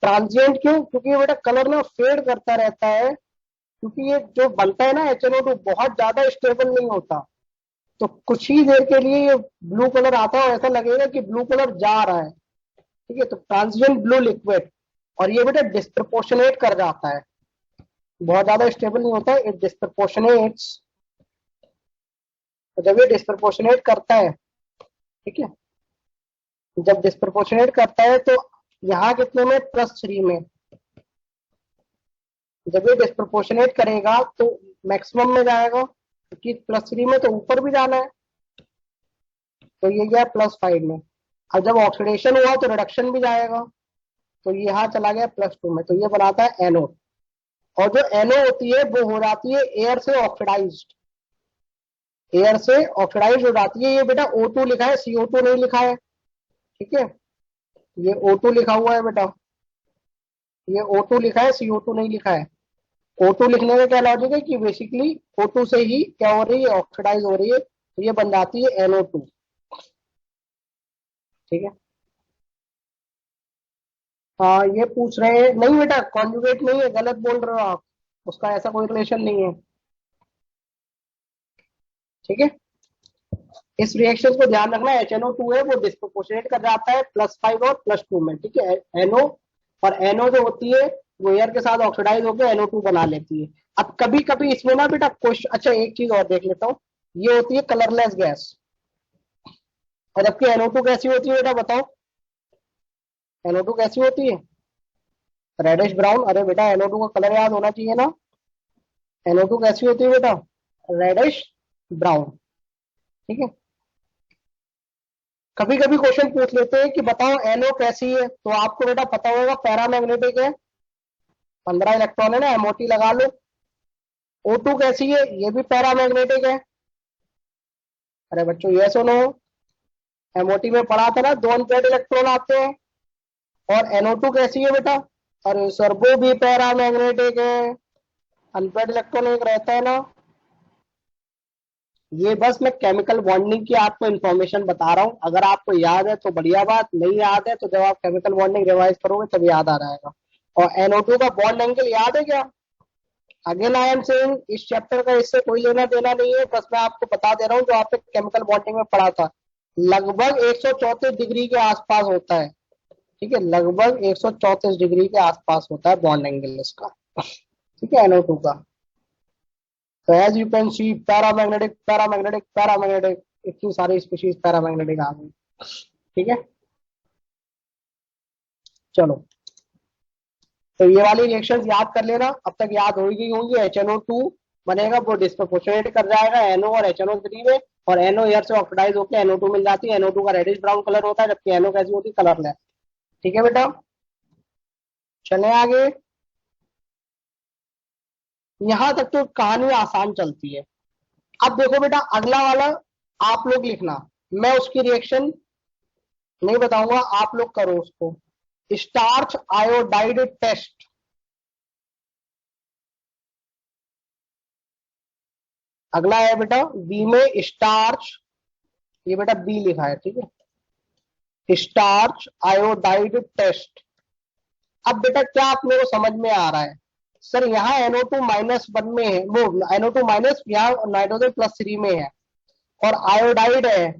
ट्रांजिएंट क्यों? क्योंकि ये बेटा कलर ना फेड करता रहता है, क्योंकि ये जो बनता है ना HNO2 बहुत ज्यादा स्टेबल नहीं होता। तो कुछ ही देर के लिए ये ब्लू कलर आता है और ऐसा लगेगा कि ब्लू कलर जा रहा है, ठीक है। तो ट्रांजिएंट ब्लू लिक्विड, और ये बेटा डिस्प्रपोर्शनेट कर जाता है, बहुत ज्यादा स्टेबल नहीं होता है, इट डिस्प्रपोर्शनेट्स। तो जब ये डिस्प्रपोर्शनेट करता है, ठीक है, जब डिस्प्रपोर्शनेट करता है तो यहाँ कितने में? +3 में। जब ये डिस्प्रपोर्शनेट करेगा तो मैक्सिमम में जाएगा, क्योंकि +3 में तो ऊपर भी जाना है, तो ये गया +5 में। अब जब ऑक्सीडेशन हुआ तो रिडक्शन भी जाएगा, तो ये यहाँ चला गया +2 में, तो ये बनाता है NO। और जो NO होती है वो हो जाती है एयर से ऑक्सीडाइज्ड, एयर से ऑक्सीडाइज हो जाती है। ये बेटा O2 लिखा है, CO2 नहीं लिखा है, ठीक है। ये O2 लिखा हुआ है बेटा, ये O2 लिखा है, CO2 नहीं लिखा है। O2 लिखने का क्या लॉजिक है कि बेसिकली O2 से ही क्या हो रही है? ऑक्सीडाइज हो रही है, तो ये बन जाती है NO2, ठीक है। हाँ, ये पूछ रहे हैं, नहीं बेटा कॉन्जुगेट नहीं है, गलत बोल रहे हो आप, उसका ऐसा कोई रिलेशन नहीं है, ठीक है। इस रिएक्शन को ध्यान रखना, HNO2 है वो डिस्प्रोपोर्शनेट कर जाता है +5 और +2 में, ठीक है। NO और NO जो होती है वो एयर के साथ ऑक्सीडाइज होकर NO2 बना लेती है। अब कभी कभी इसमें ना बेटा क्वेश्चन, अच्छा एक चीज और देख लेता हूँ, ये होती है कलरलेस गैस, और जबकि NO2 कैसी होती है बेटा बताओ? NO2 कैसी होती है? Reddish brown. अरे बेटा NO2 का कलर याद होना चाहिए ना। NO2 कैसी होती है बेटा? रेडिश ब्राउन, ठीक है। कभी कभी क्वेश्चन पूछ लेते हैं कि बताओ NO कैसी है, तो आपको बेटा पता होगा पैरामैग्नेटिक है, 15 इलेक्ट्रॉन है ना, MOT लगा लो। O2 कैसी है? ये भी पैरामैग्नेटिक है। अरे बच्चों ये सुनो, MOT में पढ़ा था ना, 2 अनपेयर्ड इलेक्ट्रॉन आते हैं। और NO2 कैसी है बेटा? अरे सर वो भी पैरामैग्नेटिक है, अनपेयर्ड इलेक्ट्रॉन एक रहता है ना। ये बस मैं केमिकल बॉन्डिंग की आपको इन्फॉर्मेशन बता रहा हूँ। अगर आपको याद है तो बढ़िया बात, नहीं याद है तो जब आप केमिकल बॉन्डिंग रिवाइज करोगे तब याद आ जाएगा। और NO2 का बॉन्ड एंगल याद है क्या? अगेन आई एम सेइंग इस चैप्टर का इससे कोई लेना देना नहीं है, बस मैं आपको बता दे रहा हूँ जो आपने केमिकल बॉन्डिंग में पढ़ा था। लगभग 134 डिग्री के आसपास होता है, ठीक है, लगभग 134 डिग्री के आसपास होता है बॉन्ड एंगल इसका, ठीक है, NO2 का। तो as you can see paramagnetic paramagnetic paramagnetic, इतनी सारी स्पीशीज पैरामैग्नेटिक आ गई, ठीक है। चलो, तो ये वाली रिएक्शंस याद कर लेना, अब तक याद हो गई होंगी। HNO2 बनेगा, वो डिस्प्रोपोर्शनेट कर जाएगा NO और HNO3 में, और NO एयर से ऑक्सीडाइज होकर NO2 मिल जाती है। NO2 का रेडिश ब्राउन कलर होता है, जबकि NO कैसी होती है, कलरलेस, ठीक है बेटा। चले आगे, यहां तक तो कहानी आसान चलती है। अब देखो बेटा, अगला वाला आप लोग लिखना, मैं उसकी रिएक्शन नहीं बताऊंगा, आप लोग करो उसको। Starch iodide test. अगला है बेटा बी में स्टार्च, ये बेटा बी लिखा है, ठीक है, स्टार्च आयोडाइड टेस्ट। अब बेटा क्या अपने को समझ में आ रहा है, सर यहाँ NO2 -1 में है, वो NO2 माइनस, यहाँ नाइट्रोजन +3 में है, और आयोडाइड है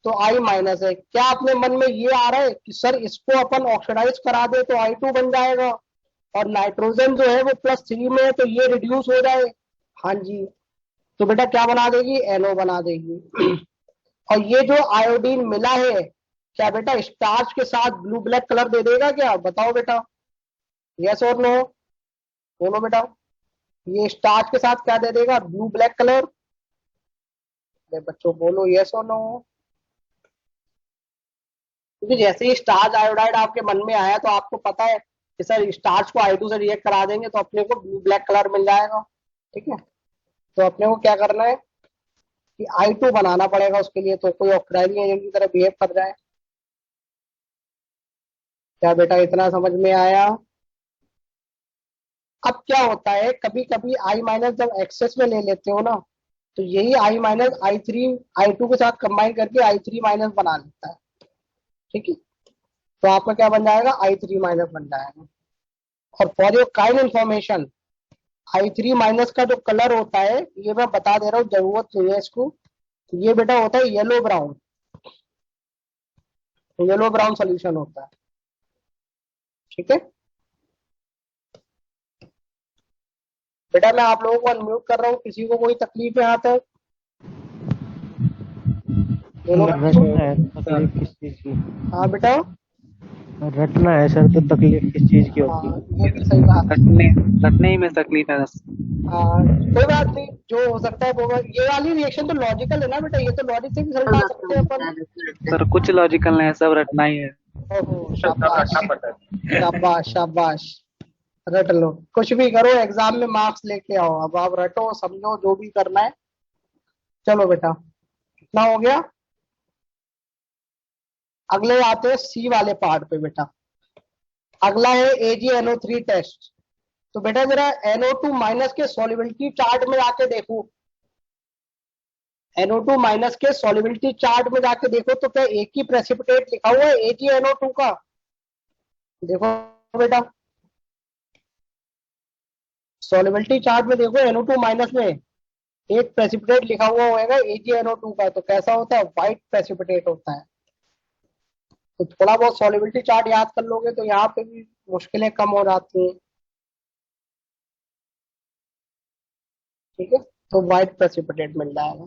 तो I माइनस है। क्या अपने मन में ये आ रहा है कि सर इसको अपन ऑक्सीडाइज करा दे तो I2 बन जाएगा, और नाइट्रोजन जो है वो +3 में है तो ये रिड्यूस हो जाए? हाँ जी, तो बेटा क्या बना देगी, NO बना देगी। और ये जो आयोडीन मिला है, क्या बेटा स्टार्च के साथ ब्लू ब्लैक कलर दे देगा क्या? बताओ बेटा, यस और नो, बोलो बेटा। ये स्टार्च के साथ क्या दे देगा, ब्लू ब्लैक कलर? बच्चों बोलो यस और नो। क्योंकि जैसे ही स्टार्च आयोडाइड आपके मन में आया तो आपको पता है कि सर स्टार्च को I2 से रिएक्ट करा देंगे तो अपने को ब्लू ब्लैक कलर मिल जाएगा, ठीक है। तो अपने को क्या करना है कि I2 बनाना पड़ेगा उसके लिए, तो कोई ऑक्सीडाइजिंग एजेंट की तरह बिहेव कर जाए। क्या बेटा इतना समझ में आया? अब क्या होता है, कभी कभी I माइनस जब एक्सेस में ले लेते हो ना, तो यही I माइनस I3 I2 के साथ कंबाइन करके I3 माइनस बना लेता है, ठीक है। तो आपका क्या बन जाएगा, I3 माइनस बन जाएगा। और for your kind information, I3 minus का जो कलर होता है, ये मैं बता दे रहा हूँ, जरूरत नहीं है इसको, ये बेटा होता है yellow brown, yellow brown solution होता है, ठीक है। बेटा मैं आप लोगों को अनम्यूट कर रहा हूँ, किसी को कोई तकलीफ है यहाँ तक? रटना है तो तकलीफ किस चीज की? हाँ बेटा, रटना है सर तो तकलीफ किस चीज की होती है? हाँ ये भी सही बात है। रटने ही में तकलीफ है। हाँ कोई बात नहीं, जो हो सकता है वो। ये वाली रिएक्शन तो लॉजिकल है ना बेटा, ये तो लॉजिक से भी रिजल्ट आ सकते हैं अपन। सर कुछ लॉजिकल नहीं है, सब रटना ही है। ओहो शाबाश शाबाश शाबाश, रट लो, कुछ भी करो एग्जाम में मार्क्स लेके आओ। अब आप रटो समझो जो भी करना है। चलो बेटा, कितना हो गया? अगले आते हैं सी वाले पार्ट पे बेटा। अगला है AgNO3 टेस्ट। तो बेटा जरा NO2 माइनस के सॉल्युबिलिटी चार्ट में जाके देखो, NO2 माइनस के सॉल्युबिलिटी चार्ट में जाके देखो तो क्या एक ही प्रेसिपिटेट लिखा हुआ है AgNO2 का? देखो बेटा सॉल्युबिलिटी चार्ट में देखो, NO2 माइनस में एक प्रेसिपिटेट लिखा हुआ होगा AgNO2 का, तो कैसा होता है, व्हाइट प्रेसिपिटेट होता है। तो थोड़ा बहुत सॉल्युबिलिटी चार्ट याद कर लोगे तो यहाँ पे भी मुश्किलें कम हो जाती हैं, ठीक है। तो व्हाइट प्रेसिपिटेट मिल जाएगा।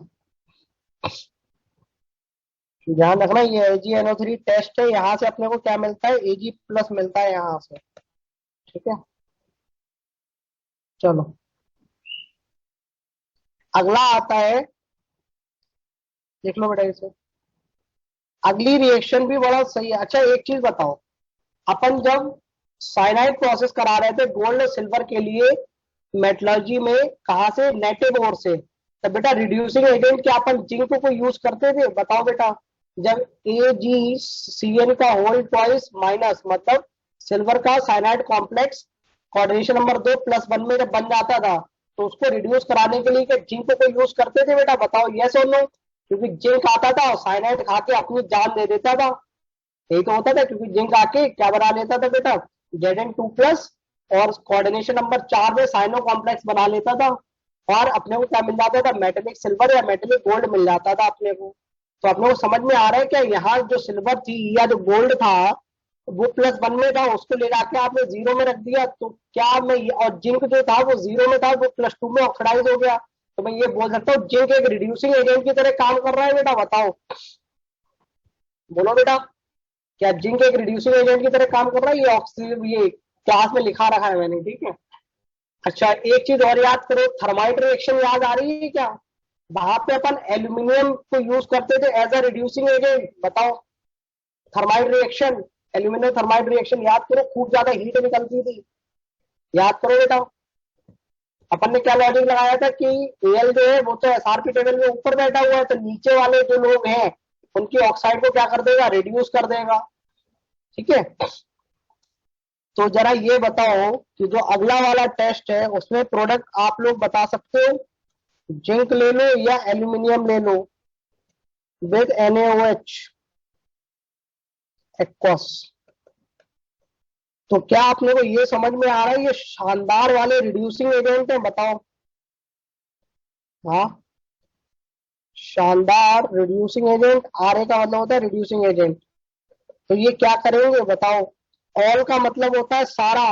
ध्यान रखना ये AgNO3 टेस्ट है, यहाँ से अपने को क्या मिलता है, Ag+ मिलता है यहाँ से, ठीक है। चलो अगला आता है, लिख लो बेटा इसे। अगली रिएक्शन भी बड़ा सही है। अच्छा एक चीज बताओ, अपन जब साइनाइड प्रोसेस करा रहे थे गोल्ड सिल्वर के लिए मेटलर्जी में, कहा से, नेटिव ओर से, तब बेटा रिड्यूसिंग एजेंट क्या अपन जिंक को यूज करते थे? बताओ बेटा, जब AgCN का होल ट्वाइस माइनस, मतलब सिल्वर का साइनाइड कॉम्प्लेक्स कोऑर्डिनेशन नंबर 2 +1 में जब बन जाता था, तो उसको रिड्यूस कराने के लिए क्या जिंक को यूज करते थे बेटा? बताओ यस और नो। क्योंकि जिंक आता था और साइनाइड खा के अपनी जान दे देता था, यही तो होता था। क्योंकि जिंक आके क्या बना लेता था बेटा? Zn2+ और कोऑर्डिनेशन नंबर 4 में साइनो कॉम्प्लेक्स बना लेता था और अपने को क्या मिल जाता था? मेटेलिक सिल्वर या मेटेलिक गोल्ड मिल जाता था अपने को। तो अपने को समझ में आ रहा है क्या? यहाँ जो सिल्वर थी या जो गोल्ड था वो +1 में था, उसको ले जाके आपने 0 में रख दिया। तो क्या मैं और जिंक जो था वो 0 में था, वो +2 में ऑक्सीडाइज हो गया। तो मैं ये बोल सकता हूँ जिंक एक रिड्यूसिंग एजेंट की तरह काम कर रहा है बेटा? बताओ, बोलो बेटा, क्या जिंक एक रिड्यूसिंग एजेंट की तरह काम कर रहा है? ये ऑक्सीजन, ये क्लास में लिखा रखा है मैंने, ठीक है। अच्छा, एक चीज और याद करो, थर्माइट रिएक्शन याद आ रही है क्या? वहां पे अपन एल्यूमिनियम को यूज करते थे एज अ रिड्यूसिंग एजेंट। बताओ, thermite reaction, aluminium thermite reaction याद करो, खूब ज्यादा हीट निकलती थी, याद करो बेटा। अपन ने क्या लॉजिक लगाया था कि एल जो है वो तो एसआरपी टेबल में ऊपर बैठा हुआ है, तो नीचे वाले जो लोग हैं उनकी ऑक्साइड को क्या कर देगा? रिड्यूस कर देगा, ठीक है। तो जरा ये बताओ कि जो अगला वाला टेस्ट है उसमें प्रोडक्ट आप लोग बता सकते हो, जिंक ले लो या एल्यूमिनियम ले लो विद NaOH एक्वस। तो क्या आपने को ये समझ में आ रहा है ये शानदार वाले रिड्यूसिंग एजेंट है? बताओ, हाँ, शानदार रिड्यूसिंग एजेंट। आर ए का मतलब होता है रिड्यूसिंग एजेंट। तो ये क्या करेंगे बताओ? ऑल का मतलब होता है सारा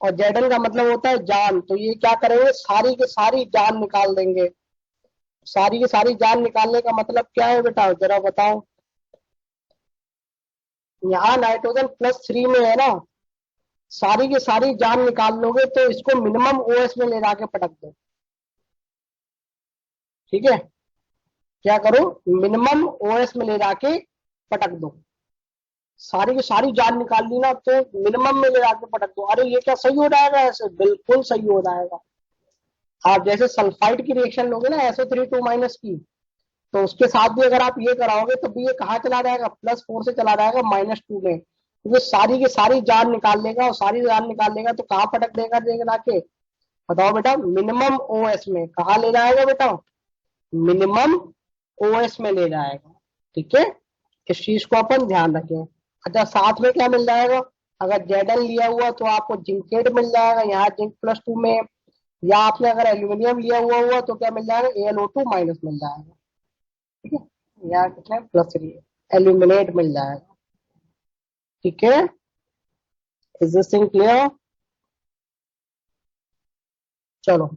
और जेडन का मतलब होता है जान। तो ये क्या करेंगे? सारी की सारी जान निकाल देंगे। सारी की सारी जान निकालने का मतलब क्या है बेटा? जरा बताओ। यहाँ नाइट्रोजन +3 में है ना, सारी की सारी जान निकाल लोगे तो इसको मिनिमम OS में ले जाके पटक दो, ठीक है। क्या करो? मिनिमम OS में ले जाके पटक दो। सारी की सारी जान निकाल ली ना तो मिनिमम में ले जाके पटक दो। अरे ये क्या सही हो जाएगा? ऐसे बिल्कुल सही हो जाएगा। आप जैसे सल्फाइड की रिएक्शन लोगे ना SO3 2- की, तो उसके साथ भी अगर आप ये कराओगे तो भी ये कहाँ चला जाएगा? +4 से चला जाएगा -2 में, क्योंकि सारी की सारी जान निकाल लेगा और सारी जान निकाल लेगा तो कहाँ पटक देगा देगा के? बताओ बेटा, मिनिमम OS में। कहाँ ले जाएगा बेटा? मिनिमम OS में ले जाएगा, ठीक है। इस चीज को अपन ध्यान रखें। अच्छा, साथ में क्या मिल जाएगा? अगर जेडन लिया हुआ तो आपको जिंकेट मिल जाएगा, यहाँ जिंक +2 में। या आपने अगर एल्यूमिनियम लिया हुआ तो क्या मिल जाएगा? AlO2- मिल जाएगा, ठीक है। यहाँ कितना +3 एल्यूमिनेट मिल जाएगा, ठीक है। Is this thing clear? चलो,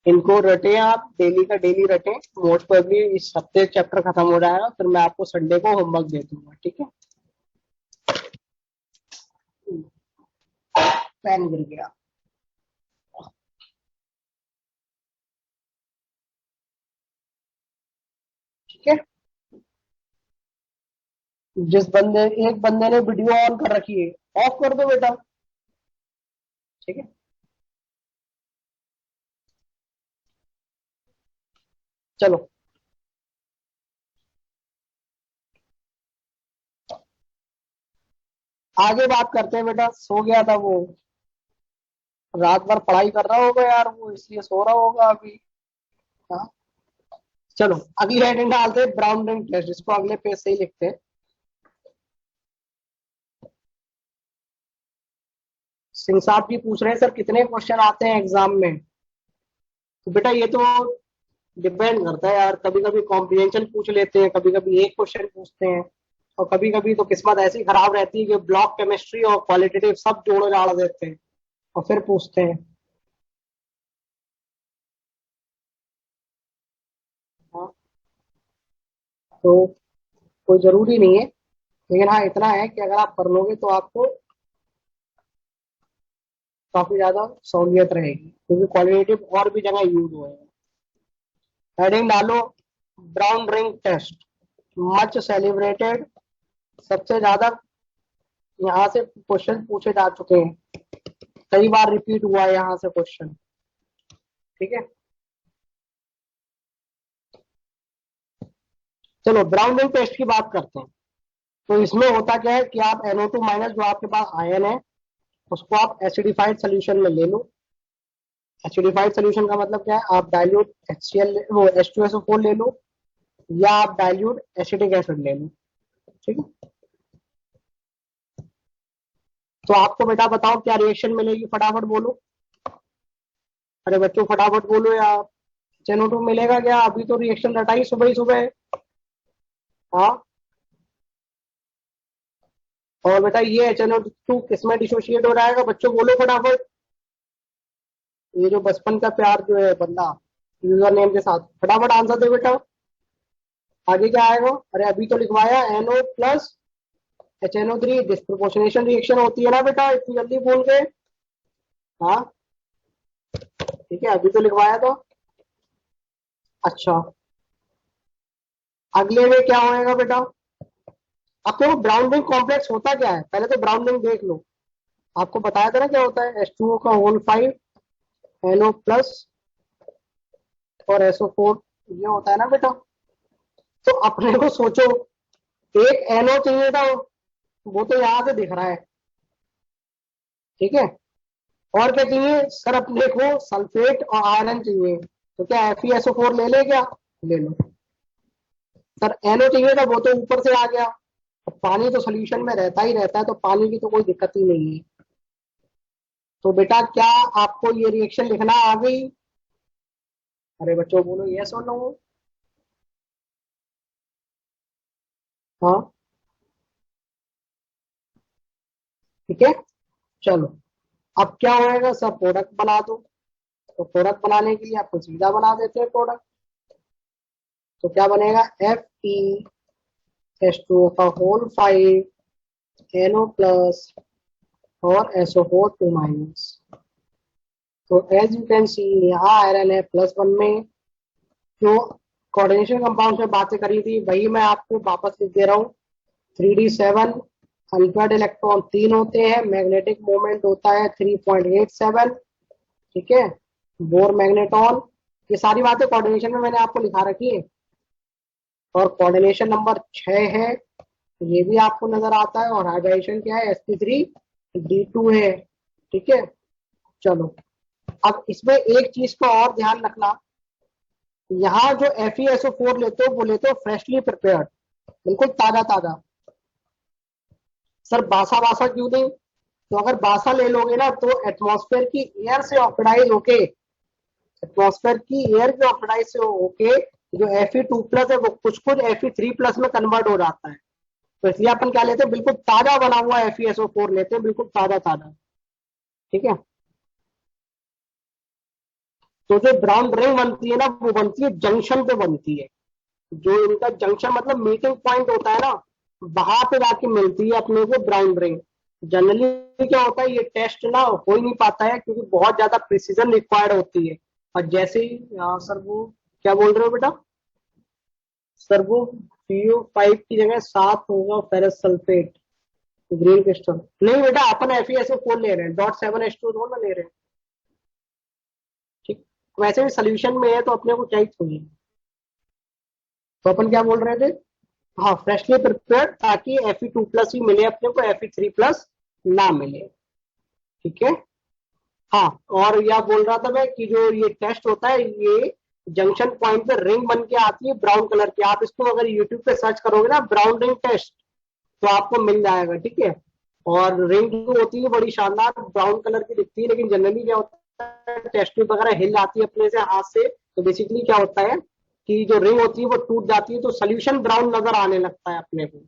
इनको रटे आप, डेली का डेली रटे। मोस्ट प्रोबेबली इस हफ्ते चैप्टर खत्म हो जाएगा, फिर मैं आपको संडे को होमवर्क दे दूंगा, ठीक है। पेन गिर गया, ठीक है। एक बंदे ने वीडियो ऑन कर रखी है, ऑफ कर दो बेटा, ठीक है। चलो, आगे बात करते हैं बेटा। सो गया था वो, रात भर पढ़ाई कर रहा होगा यार वो, इसलिए सो रहा होगा अभी। हाँ, चलो अगली हेडिंग डालते हैं, ब्राउन रिंग टेस्ट। इसको अगले पेज से ही लिखते हैं। सिंह साहब जी पूछ रहे हैं सर कितने क्वेश्चन आते हैं एग्जाम में? तो बेटा ये तो डिपेंड करता है यार, कभी कभी कॉम्प्रिहेंशन पूछ लेते हैं, कभी कभी एक क्वेश्चन पूछते हैं, और कभी कभी तो किस्मत ऐसी खराब रहती है कि ब्लॉक केमिस्ट्री और क्वालिटेटिव सब जोड़ जाड़ देते हैं और फिर पूछते हैं। हाँ, तो कोई जरूरी नहीं है, लेकिन हाँ इतना है कि अगर आप कर लोगे तो आपको काफी ज्यादा सहूलियत रहेगी, क्योंकि क्वालिटेटिव और भी जगह यूज हुए हैं। हेडिंग डालो, brown ring test, much celebrated. सबसे ज्यादा यहाँ से क्वेश्चन पूछे जा चुके हैं, कई बार रिपीट हुआ है यहाँ से क्वेश्चन, ठीक है। चलो ब्राउन रिंग टेस्ट की बात करते हैं। तो इसमें होता क्या है कि आप NO2 माइनस जो आपके पास आयन है उसको आप एसिडिफाइड सोल्यूशन में ले लो। एसिडिफाइड सोल्यूशन का मतलब क्या है, आप डाइल्यूट HCl वो H2SO4 ले लो या आप डाइल्यूट एसिटिक एसिड ले लो। ठीक है, तो आपको बेटा बताओ क्या रिएक्शन मिलेगी, फटाफट बोलो। अरे बच्चों फटाफट बोलो यार, NO2 मिलेगा क्या? अभी तो रिएक्शन रटाई सुबह ही सुबह। हाँ, और बेटा ये HNO2 किसमें डिसोशिएट हो रहा है बच्चों, बोलो फटाफट। ये जो बचपन का प्यार जो है बंदा यूजर नेम के साथ, फटाफट आंसर दे बेटा। आगे क्या आएगा? अरे अभी तो लिखवाया NO plus HNO3 disproportionation reaction होती है ना बेटा, इतनी जल्दी भूल गए? हाँ ठीक है, अभी तो लिखवाया था। अच्छा, अगले में क्या होएगा बेटा? अब देखो ब्राउन रिंग कॉम्प्लेक्स होता क्या है, पहले तो ब्राउन रिंग देख लो। आपको बताया था ना क्या होता है, H2O का होल 5 NO प्लस और SO4, ये होता है ना बेटा। तो अपने को सोचो, एक NO चाहिए था, वो तो यहां से दिख रहा है। ठीक है, और क्या चाहिए सर अपने को? सल्फेट और आयरन चाहिए। तो क्या FeSO4 ले ले क्या? ले लो। सर NO चाहिए था, वो तो ऊपर से आ गया। अब पानी तो सोल्यूशन में रहता ही रहता है, तो पानी की तो कोई दिक्कत ही नहीं है। तो बेटा क्या आपको ये रिएक्शन लिखना आ गई? अरे बच्चों बोलो यस और नो। हाँ ठीक है, चलो अब क्या होएगा, सब प्रोडक्ट बना दो। तो प्रोडक्ट बनाने के लिए आपको सीधा बना देते हैं प्रोडक्ट। तो क्या बनेगा, FeH2O का होल 5 NO प्लस और SO4 2 माइनस। तो एज यू कैन सी यहाँ आयरन है +1 में। जो कोऑर्डिनेशन कंपाउंड में बातें करी थी वही मैं आपको वापस लिख दे रहा हूँ। 3D7 अल्फाइड इलेक्ट्रॉन 3 होते हैं, मैग्नेटिक मोमेंट होता है 3.87। ठीक है, बोर मैग्नेटॉन, ये सारी बातें कोऑर्डिनेशन में मैंने आपको लिखा रखी है। और कोऑर्डिनेशन नंबर 6 है, ये भी आपको नजर आता है। और हाइड्रेशन क्या है, sp3d2 है। ठीक है, चलो अब इसमें एक चीज का और ध्यान रखना, यहाँ जो FeSO4 लेते हो वो लेते हो फ्रेशली प्रिपेयर्ड, बिल्कुल ताजा ताजा। सर बासा बासा क्यों नहीं? तो अगर बासा ले लोगे ना तो एटमॉस्फेयर की एयर से ऑक्सीडाइज होके, एटमॉस्फेयर की एयर के ऑक्सीडाइज से होके जो Fe2+ है वो कुछ कुछ Fe3+ में कन्वर्ट हो जाता है। तो इसलिए अपन क्या लेते हैं, बिल्कुल ताजा बना हुआ FeSO4 लेते हैं, बिल्कुल ताजा ताजा। ठीक है, तो जो ब्राउन रिंग बनती है ना वो बनती है जंक्शन पे बनती है। जो इनका जंक्शन मतलब मीटिंग पॉइंट होता है ना, वहां पे जाके मिलती है अपने को ब्राउन रिंग। जनरली क्या होता है, ये टेस्ट ना हो ही नहीं पाता है क्योंकि बहुत ज्यादा प्रिसीजन रिक्वायर्ड होती है। और जैसे ही सर वो क्या बोल रहे हो बेटा? सर वो CO5 की जगह 7 होगा फेरस सल्फेट ग्रीन क्रिस्टल। नहीं बेटा, अपन FeSO4 ले रहे हैं, .7H2 थोड़ा ले रहे हैं। ठीक, वैसे भी सोल्यूशन में है तो अपने को क्या ही चाहिए। तो अपन क्या बोल रहे थे, हाँ फ्रेशली प्रिपेयर्ड, ताकि Fe2+ ही मिले अपने को, Fe3+ ना मिले। ठीक है, हाँ और यह बोल रहा था मैं कि जो ये टेस्ट होता है ये जंक्शन पॉइंट पे रिंग बन के आती है ब्राउन कलर की। आप इसको अगर यूट्यूब पे सर्च करोगे ना ब्राउन रिंग टेस्ट तो आपको मिल जाएगा। ठीक है, और रिंग जो होती है बड़ी शानदार ब्राउन कलर की दिखती है, लेकिन जनरली क्या होता है टेस्ट ट्यूब वगैरह हिल जाती है अपने से हाथ से, तो बेसिकली क्या होता है कि जो रिंग होती है वो टूट जाती है, तो सोल्यूशन ब्राउन नजर आने लगता है अपने को।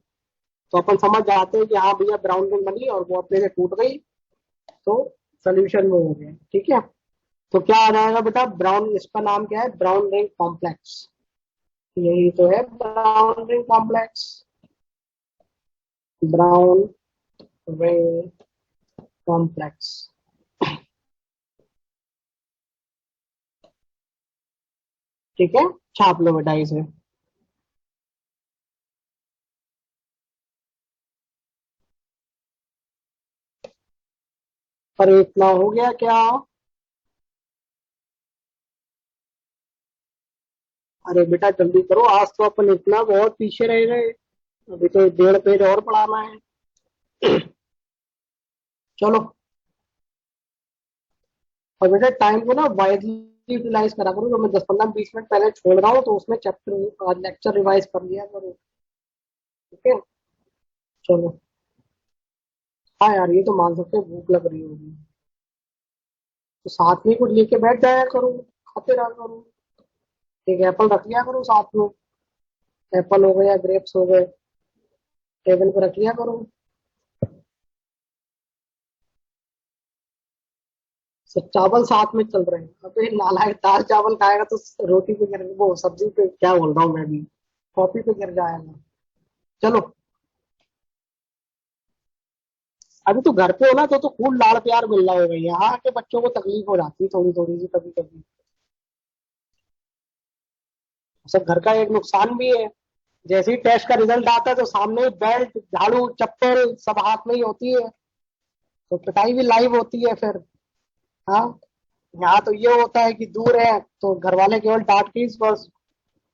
तो अपन समझ जाते हैं कि हाँ भैया ब्राउन रिंग बनी और वो अपने से टूट गई, तो सोल्यूशन में हो गया। ठीक है, तो क्या आ जाएगा बेटा, ब्राउन, इसका नाम क्या है, ब्राउन रिंग कॉम्प्लेक्स। यही तो है brown ring complex, brown ring complex. ठीक है, छाप लो बेटा इसे। पर इतना हो गया क्या? अरे बेटा जल्दी करो, आज तो अपन इतना बहुत पीछे रह गए, अभी तो 1.5 पेज और पढ़ाना है। चलो। और बेटा टाइम को ना वाइडली यूटिलाइज करा करो, तो मैं 10-15-20 मिनट पहले छोड़ रहा हूँ तो उसमें चैप्टर लेक्चर रिवाइज कर लिया करो। ठीक है। चलो। हाँ यार, ये तो मान सकते हैं भूख लग रही होगी, तो साथ में कुछ लेके बैठ जाया करो, खाते रहा करो। एक एप्पल रख लिया करो साथ में, एप्पल हो गए या ग्रेप्स हो गए, टेबल पर रख लिया करो। सब चावल साथ में चल रहे हैं, अबे नालायक, दाल चावल खाएगा तो रोटी पे गिर, वो सब्जी पे, क्या बोल रहा हूँ मैं भी, कॉफी पे गिर जाएगा। चलो। अभी तो घर पे हो ना, तो खूब लाड़ प्यार मिल रहा होगा, यहाँ के बच्चों को तकलीफ हो जाती है थोड़ी थोड़ी सी कभी कभी। सब घर का एक नुकसान भी है, जैसे ही टेस्ट का रिजल्ट आता है तो सामने ही बेल्ट झाड़ू चप्पल सब हाथ में ही होती है, तो पिटाई भी लाइव होती है फिर। हाँ। यहाँ तो ये होता है कि दूर है तो घर वाले केवल डांट के ही बस,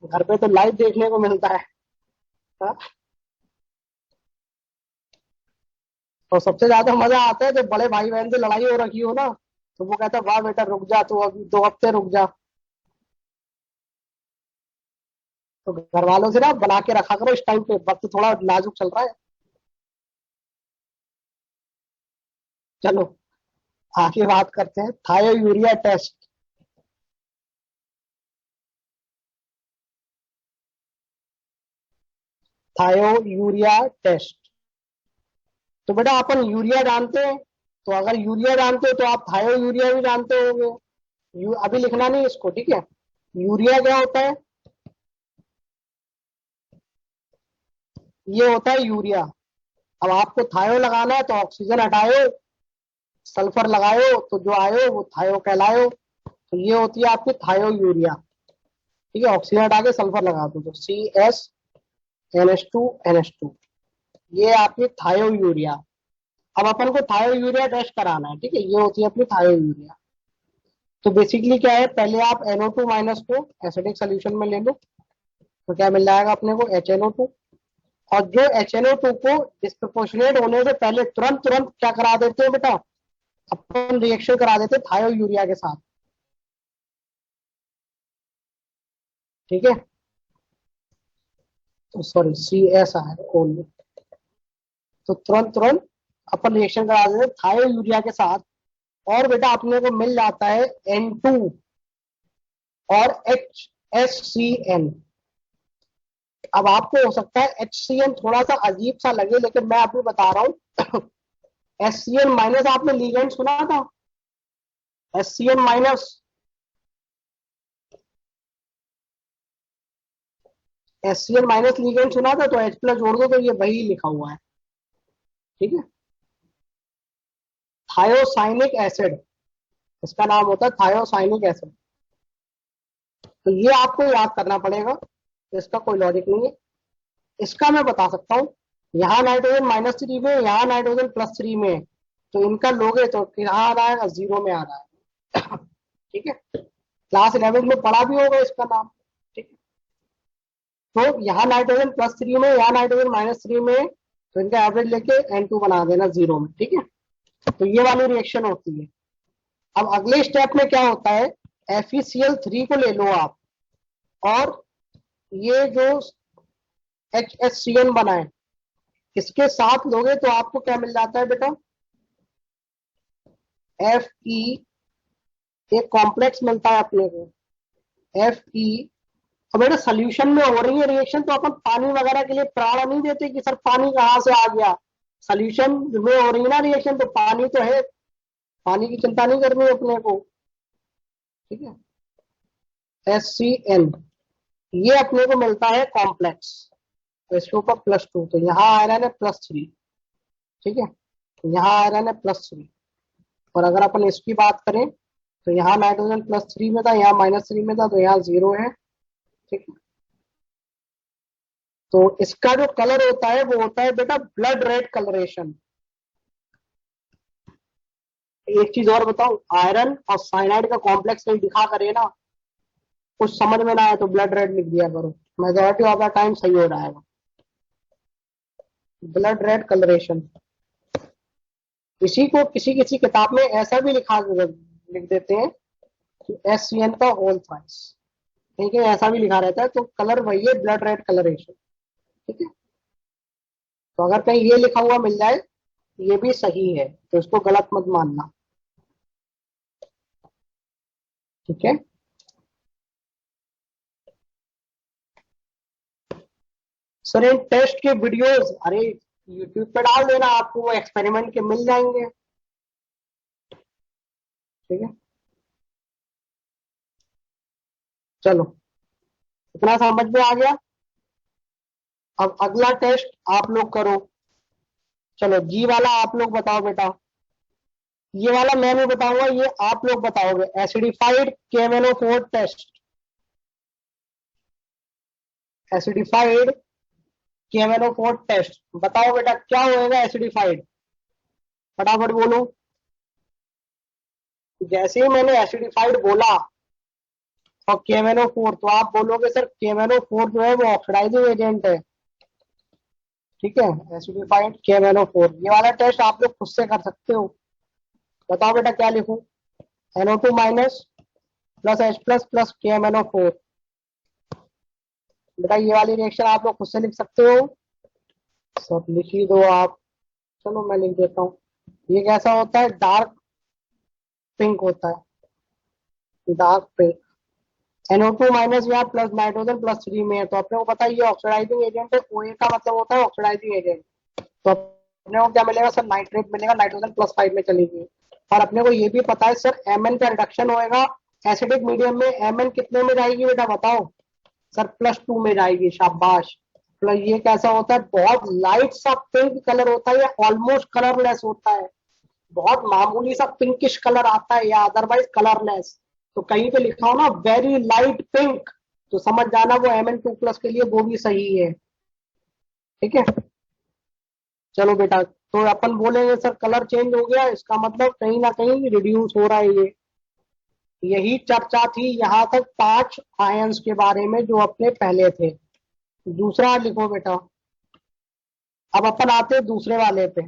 घर पे तो लाइव देखने को मिलता है। हाँ? और सबसे ज्यादा मजा आता है जब बड़े भाई बहन से लड़ाई हो रखी हो ना, तो वो कहता है वाह बेटा रुक जा, तो अभी 2 हफ्ते रुक जा। तो घर वालों से ना बना के रखा करो, इस टाइम पे वक्त थोड़ा नाजुक चल रहा है। चलो आगे बात करते हैं, थायोयूरिया टेस्ट। Thiourea test. तो बेटा अपन यूरिया जानते हैं, तो अगर यूरिया जानते हो तो आप थायोयूरिया भी जानते होंगे। अभी लिखना नहीं इसको, ठीक है। यूरिया क्या होता है, ये होता है यूरिया। अब आपको थायो लगाना है तो ऑक्सीजन हटाओ, सल्फर लगाओ, तो जो आयो वो थायो कहलायो, तो ये होती है आपकी थायोयूरिया। ठीक है, ऑक्सीजन हटा के सल्फर लगा दो तो CsNH2NH2, ये आपकी थायोयूरिया। अब अपन को थायोयूरिया टेस्ट कराना है, ठीक है, ये होती है अपनी थायोयूरिया। तो बेसिकली क्या है, पहले आप NO2 माइनस को एसिडिक सोल्यूशन में ले लो, तो क्या मिल जाएगा अपने को HNO2। और जो HNO2 को डिस्प्रोपोर्शनेट होने से पहले तुरंत तुरंत क्या करा देते हैं बेटा, अपन रिएक्शन करा देते हैं थायोयूरिया के साथ। ठीक है, तो सॉरी CS है ओनली, तो तुरंत तुरंत अपन रिएक्शन करा देते हैं थायोयूरिया के साथ, और बेटा अपने को मिल जाता है N2 और HCN। अब आपको हो सकता है HCN थोड़ा सा अजीब सा लगे, लेकिन मैं आपको बता रहा हूं। HCN माइनस आपने लीगेंड सुना था, HCN minus, HCN minus ligand सुना था, तो H प्लस जोड़ दो तो ये वही लिखा हुआ है। ठीक है, थायोसाइनिक एसिड, इसका नाम होता है थायोसाइनिक एसिड। तो ये आपको याद करना पड़ेगा, इसका कोई लॉजिक नहीं है। इसका मैं बता सकता हूँ, यहाँ नाइट्रोजन -3 में, यहाँ नाइट्रोजन +3 में, तो इनका लोगे तो कहाँ आ रहा है, 0 में आ रहा है। ठीक है, क्लास 11 में पढ़ा भी होगा इसका नाम। ठीक है, तो यहाँ नाइट्रोजन +3 में, यहाँ नाइट्रोजन -3 में, तो इनका एवरेज लेके N2 बना देना 0 में। ठीक है, तो ये वाली रिएक्शन होती है। अब अगले स्टेप में क्या होता है, FeCl3 को ले लो आप, और ये जो HCN बना है इसके साथ लोगे तो आपको क्या मिल जाता है बेटा, Fe, एक कॉम्प्लेक्स मिलता है अपने को Fe। और बेटा सोल्यूशन में हो रही है रिएक्शन, तो अपन पानी वगैरह के लिए प्राण नहीं देते कि सर पानी कहाँ से आ गया, सोल्यूशन में हो रही है ना रिएक्शन, तो पानी तो है, पानी की चिंता नहीं करनी है अपने को। ठीक है, HCN, ये अपने को मिलता है कॉम्प्लेक्स, तो इसके ऊपर +2, तो यहाँ आयरन है +3। ठीक है, यहाँ आयरन है +3, और अगर अपन इसकी बात करें तो यहाँ नाइट्रोजन +3 में था, यहाँ -3 में था, तो यहाँ 0 है। ठीक है, तो इसका जो कलर होता है वो होता है बेटा ब्लड रेड कलरेशन। एक चीज और बताऊं, आयरन और साइनाइड का कॉम्प्लेक्स कहीं दिखा करे ना, कुछ समझ में ना आए तो ब्लड रेड लिख दिया करो, मेजॉरिटी ऑफ द टाइम सही हो जाएगा। ब्लड रेड कलरेशन, इसी को किसी किसी किताब में ऐसा भी लिख देते हैं कि SCN का होल थ्राइस, ठीक है, ऐसा भी लिखा रहता है, तो कलर वही है, ब्लड रेड कलरेशन, ठीक है। तो अगर कहीं ये लिखा हुआ मिल जाए ये भी सही है, तो इसको गलत मत मानना, ठीक है। सर इन टेस्ट के वीडियोस अरे यूट्यूब पे डाल देना, आपको वो एक्सपेरिमेंट के मिल जाएंगे, ठीक है। चलो इतना समझ में आ गया। अब अगला टेस्ट आप लोग करो। चलो जी वाला आप लोग बताओ बेटा, ये वाला मैं नहीं बताऊंगा, ये आप लोग बताओगे। Acidified KMnO4 test, acidified KMnO4 test बताओ बेटा क्या होएगा एसिडिफाइड, फटाफट बोलो। जैसे ही मैंने एसिडिफाइड बोला और KMnO4, तो आप बोलोगे सर KMnO4 जो है वो ऑक्सीडाइजिंग एजेंट है, ठीक है। एसिडिफाइड KMnO4, ये वाला टेस्ट आप लोग खुद से कर सकते हो। बताओ बेटा क्या लिखूं, NO2 minus plus H plus plus KMnO4, बेटा ये वाली रिएक्शन आप लोग खुद से लिख सकते हो। सब लिख ही दो आप, चलो मैं लिख देता हूँ। ये कैसा होता है, डार्क पिंक होता है, डार्क पिंक। NO2 माइनस या प्लस नाइट्रोजन प्लस 3 में है, तो अपने को पता है ये ऑक्सीडाइजिंग एजेंट है, OA का मतलब होता है ऑक्सीडाइजिंग एजेंट। तो अपने को क्या मिलेगा सर, नाइट्रेट मिलेगा, नाइट्रोजन प्लस 5 में चली गई। और अपने को ये भी पता है सर Mn का रिडक्शन होएगा एसिडिक मीडियम में, Mn कितने में जाएगी बेटा बताओ सर, +2 में जाएगी, शाबाश। प्लस ये कैसा होता है, बहुत लाइट सा पिंक कलर होता है, या ऑलमोस्ट कलरलेस होता है, बहुत मामूली सा पिंकिश कलर आता है, या अदरवाइज कलरलेस। तो कहीं पे लिखा हो ना वेरी लाइट पिंक, तो समझ जाना वो Mn2+ के लिए वो भी सही है, ठीक है। चलो बेटा, तो अपन बोलेंगे सर कलर चेंज हो गया, इसका मतलब कहीं ना कहीं रिड्यूस हो रहा है ये। यही चर्चा थी यहाँ तक 5 आयंस के बारे में जो अपने पहले थे। दूसरा लिखो बेटा, अब अपन आते हैं दूसरे वाले पे,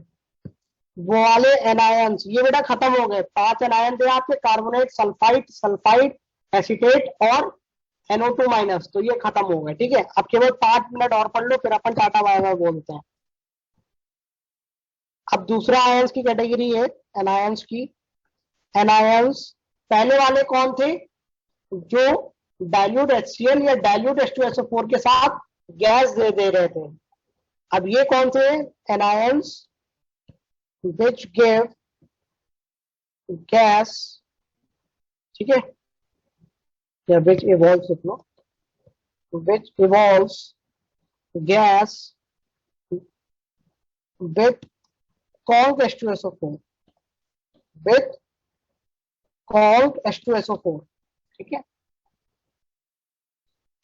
वो वाले एनायंस, ये बेटा खत्म हो गए। 5 एनायन थे आपके, कार्बोनेट, सल्फाइड, सल्फाइड, एसीटेट और NO2 माइनस, तो ये खत्म हो गए, ठीक है। अब केवल 5 मिनट और पढ़ लो, फिर अपन टाटा बाय बाय बोलते हैं। अब दूसरा आयंस की कैटेगरी है एनायंस की। एनायंस पहले वाले कौन थे, जो डाइल्यूट HCl या डाइल्यूट H2SO4 के साथ गैस दे रहे थे। अब ये कौन से एनायंस which give gas, ठीक है, या which evolves लिख लो, which evolves gas with conc H2SO4, with conc H2SO4, ठीक है।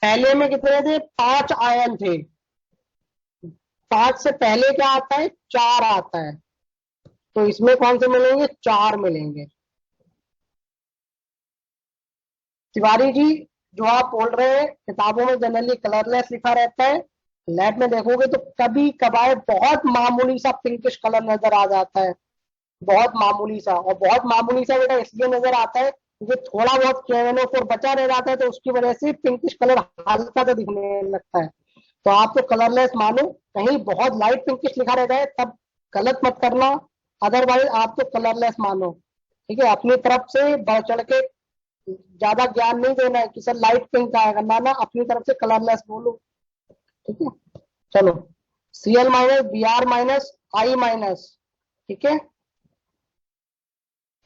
पहले में कितने थे, 5 आयन थे। 5 से पहले क्या आता है, 4 आता है, तो इसमें कौन से मिलेंगे, 4 मिलेंगे। तिवारी जी जो आप बोल रहे हैं किताबों में जनरली कलरलेस लिखा रहता है, लैब में देखोगे तो कभी कभार बहुत मामूली सा पिंकिश कलर नजर आ जाता है, बहुत मामूली सा। और बहुत मामूली सा बेटा इसलिए नजर आता है क्योंकि थोड़ा बहुत KMnO4 बचा रह जाता है, तो उसकी वजह से पिंकिश कलर हल्का सा दिखने लगता है। तो आप तो कलरलेस मानो, कहीं बहुत लाइट पिंकिश लिखा रहता है तब गलत मत करना, अदरवाइज आप तो कलरलेस मानो, ठीक है। अपनी तरफ से बढ़ चढ़ के ज्यादा ज्ञान नहीं देना है कि सर लाइट पिंक आएगा, ना, अपनी तरफ से कलरलेस बोलो, ठीक है। चलो Cl minus, Br minus, I minus, ठीक है।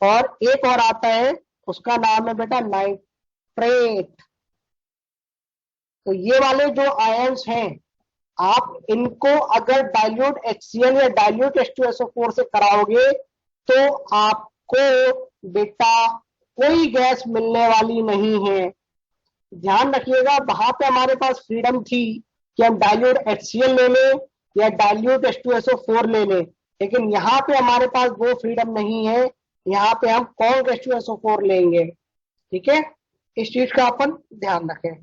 और एक और आता है, उसका नाम है बेटा नाइट्रेट। तो ये वाले जो आयंस हैं, आप इनको अगर डाइल्यूट HCl या डाइल्यूट H2SO4 से कराओगे तो आपको बेटा कोई गैस मिलने वाली नहीं है। ध्यान रखिएगा, वहां पे हमारे पास फ्रीडम थी कि हम डाइल्यूट HCl ले लें या डाइल्यूट H2SO4 ले लें, लेकिन यहाँ पे हमारे पास वो फ्रीडम नहीं है, यहाँ पे हम कॉन्क H2SO4 लेंगे, ठीक है। इस चीज का अपन ध्यान रखें।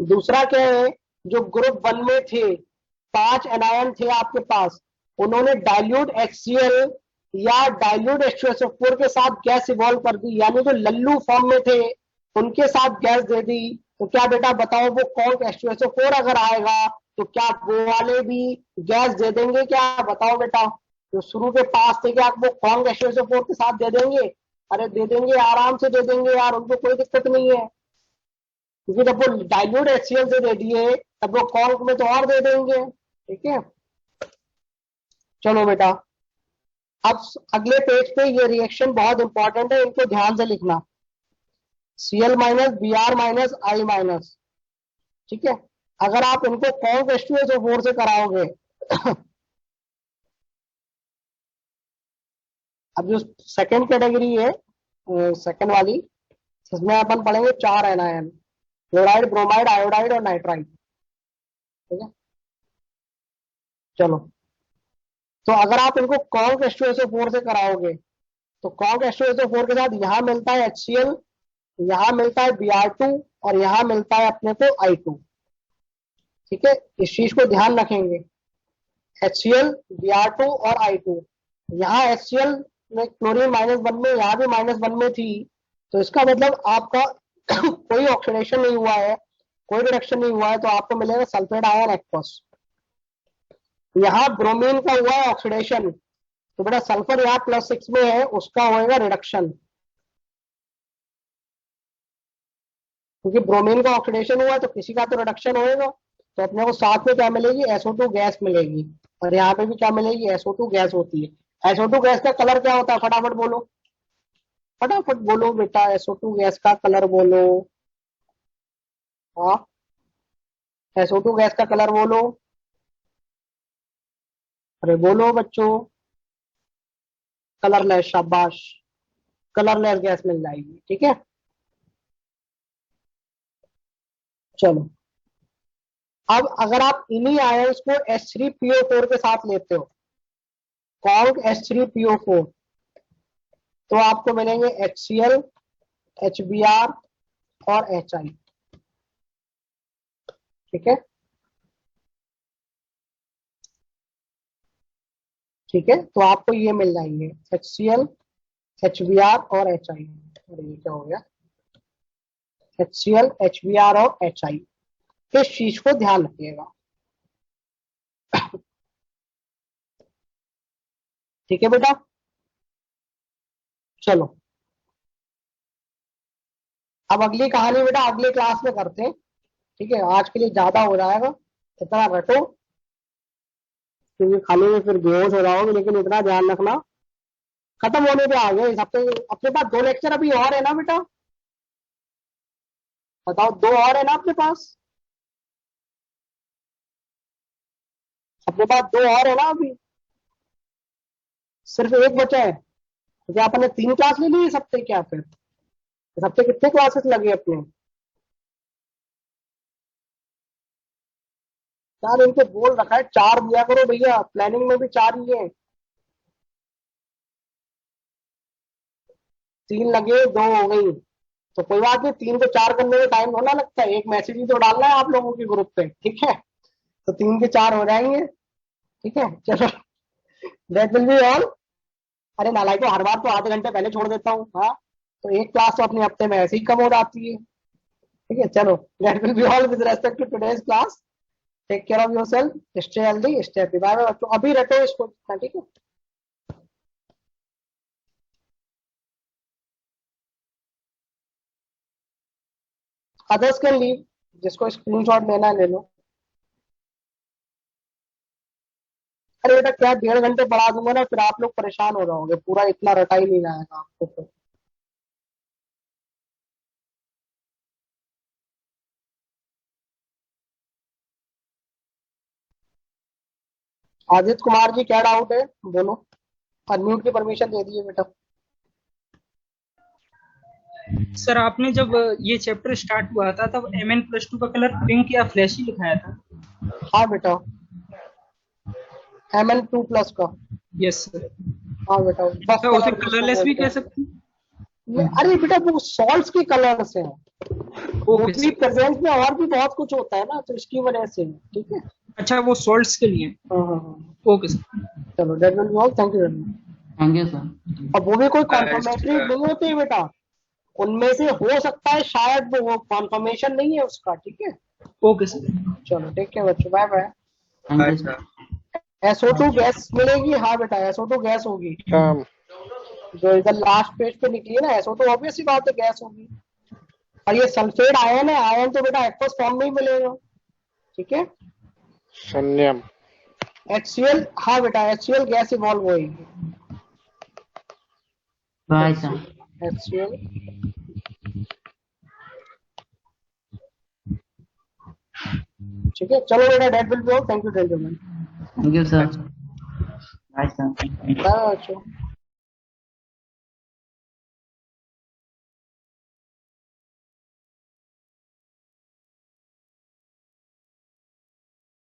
दूसरा क्या है, जो ग्रुप 1 में थे 5 एनायन थे आपके पास, उन्होंने डाइल्यूट HCl या डाइल्यूट H2SO4 के साथ गैस इवॉल्व कर दी, यानी जो लल्लू फॉर्म में थे उनके साथ गैस दे दी। तो क्या बेटा बताओ, वो कॉन्क H2SO4 अगर आएगा तो क्या वो वाले भी गैस दे देंगे? क्या बताओ बेटा, जो शुरू के पास थे क्या वो कॉन्क H2SO4 के साथ दे देंगे? अरे दे देंगे, आराम से दे देंगे यार, उनको कोई दिक्कत नहीं है। क्योंकि जब वो डाइल्यूट HCl से दे दिए तब वो कॉन्क में तो और दे देंगे। ठीक है, चलो बेटा अब अगले पेज पे ये रिएक्शन बहुत इंपॉर्टेंट है, इनको ध्यान से लिखना। Cl minus Br minus I minus, ठीक है। अगर आप इनको कॉन्क H2SO4 से कराओगे अब जो सेकेंड कैटेगरी है, सेकेंड वाली, इसमें अपन पढ़ेंगे 4 एनायन, क्लोराइड, ब्रोमाइड, आयोडाइड और नाइट्राइड। ठीक है, चलो तो अगर आप इनको कॉन्क H2SO4 से कराओगे तो कॉन्क H2SO4 के साथ यहां मिलता है HCl, यहां मिलता है Br2 और यहां मिलता है अपने को I2। ठीक है, इस चीज को ध्यान रखेंगे, HCl, Br2 और I2। यहाँ HCl में क्लोरीन -1 में, यहाँ भी -1 में थी, तो इसका मतलब आपका कोई ऑक्सीडेशन नहीं हुआ है, कोई रिडक्शन नहीं हुआ है, तो आपको मिलेगा सल्फेट आयन एक्वस। यहाँ ब्रोमीन का हुआ है ऑक्सीडेशन, तो बेटा सल्फर यहाँ +6 में है, उसका होएगा रिडक्शन, क्योंकि ब्रोमीन का ऑक्सीडेशन हुआ है तो किसी का तो रिडक्शन होएगा। तो अपने को साथ में क्या मिलेगी, SO2 गैस मिलेगी, और यहाँ पे भी क्या मिलेगी, SO2 गैस होती है। SO2 गैस का कलर क्या होता है, फटाफट बोलो, फटाफट बोलो बेटा, SO2 गैस का कलर बोलो। हाँ, SO2 गैस का कलर बोलो, अरे बोलो बच्चों, कलरलेस, शाबाश, कलरलेस गैस मिल जाएगी। ठीक है, चलो अब अगर आप इन्हीं आयंस को H3PO4 के साथ लेते हो, कॉन्क H3PO4, तो आपको मिलेंगे HCl, HBr और HI। ठीक है, ठीक है, तो आपको ये मिल जाएंगे HCl, HBr और HI। अरे ये क्या हो गया, HCl, HBr और HI। इस चीज को ध्यान रखिएगा। ठीक है बेटा, चलो अब अगली कहानी बेटा अगले क्लास में करते हैं। ठीक है, आज के लिए ज्यादा हो जाएगा, इतना रटो, क्योंकि खाने में फिर बेहोश हो जाओगे। लेकिन इतना ध्यान रखना, खत्म होने पे आ गए इस हफ्ते। अपने पास 2 लेक्चर अभी और है ना बेटा, बताओ, 2 और है ना अपने पास? अपने पास 2 और है ना अभी, सिर्फ एक बचा है। तो क्या अपन ने 3 क्लास ले ली इस हफ्ते? क्या फिर इस हफ्ते कितने क्लासेस लगे अपने? यार इनको बोल रखा है 4 दिया करो भैया, प्लानिंग में भी 4 ही है। 3 लगे, 2 हो गई, तो कोई बात नहीं, 3 को 4 करने में टाइम होना लगता है, एक मैसेज ही तो डालना है आप लोगों के ग्रुप पे। ठीक है, तो 3 के 4 हो जाएंगे। ठीक है, चलो, दैट विल बी ऑल। अरे नालायक, को हर बार तो आधे घंटे पहले छोड़ देता हूँ। हाँ, तो एक क्लास तो अपने हफ्ते में ऐसे ही कम हो जाती है। ठीक है, चलो, that will be all with respect to today's class. Take care of yourself, stay healthy, stay happy. Bye bye बच्चों, अभी रटो इसको। ठीक है, अदर्स कैन लीव, जिसको स्क्रीनशॉट लेना है ले लो। अरे बेटा क्या 1.5 घंटे पढ़ा दूंगा ना, फिर आप लोग परेशान हो जाओगे, पूरा इतना रटा ही नहीं जाएगा आपको फिर। आदित्य कुमार जी क्या डाउट है, बोलो, अनम्यूट की परमिशन दे दीजिए बेटा। सर आपने जब ये चैप्टर स्टार्ट हुआ था तब Mn+2 का कलर पिंक या फ्लैशी लिखाया था। हाँ बेटा, Mn2+ का। Yes sir. हाँ बेटा, बस तो उसे कलर कलरलेस भी कह सकते हैं। अरे बेटा वो सॉल्ट्स के कलर्स हैं, वो ओके भी सर। प्रेजेंस में और भी बहुत कुछ होता है ना, तो इसकी वजह से, ठीक है। अच्छा वो सॉल्ट्स के लिए। हाँ। Okay sir. चलो that will be all, thank you very much. Thank you sir. अब वो भी कोई कॉन्फर्मेटरी नहीं होती है बेटा, उनमें से हो सकता है शायद वो कॉन्फर्मेशन नहीं है उसका, ठीक है। Okay sir. चलो ठीक है बच्चों, bye bye. Thank you sir. SO2 gas मिलेगी, हाँ बेटा SO2 गैस होगी, जो इधर लास्ट पेज पे निकली है ना, SO2 ऑब्वियसली बात है गैस होगी। और ये सल्फेट आयन है, आयन तो बेटा एक्वस फॉर्म में ही मिलेगा, ठीक है। संयम। HCl, हाँ बेटा HCl गैस इवॉल्व होगी, बाय सर। HCl। ठीक है, चलो बेटा that will be all, thank you gentleman. Thank you sir. Bye sir. Bye बच्चों।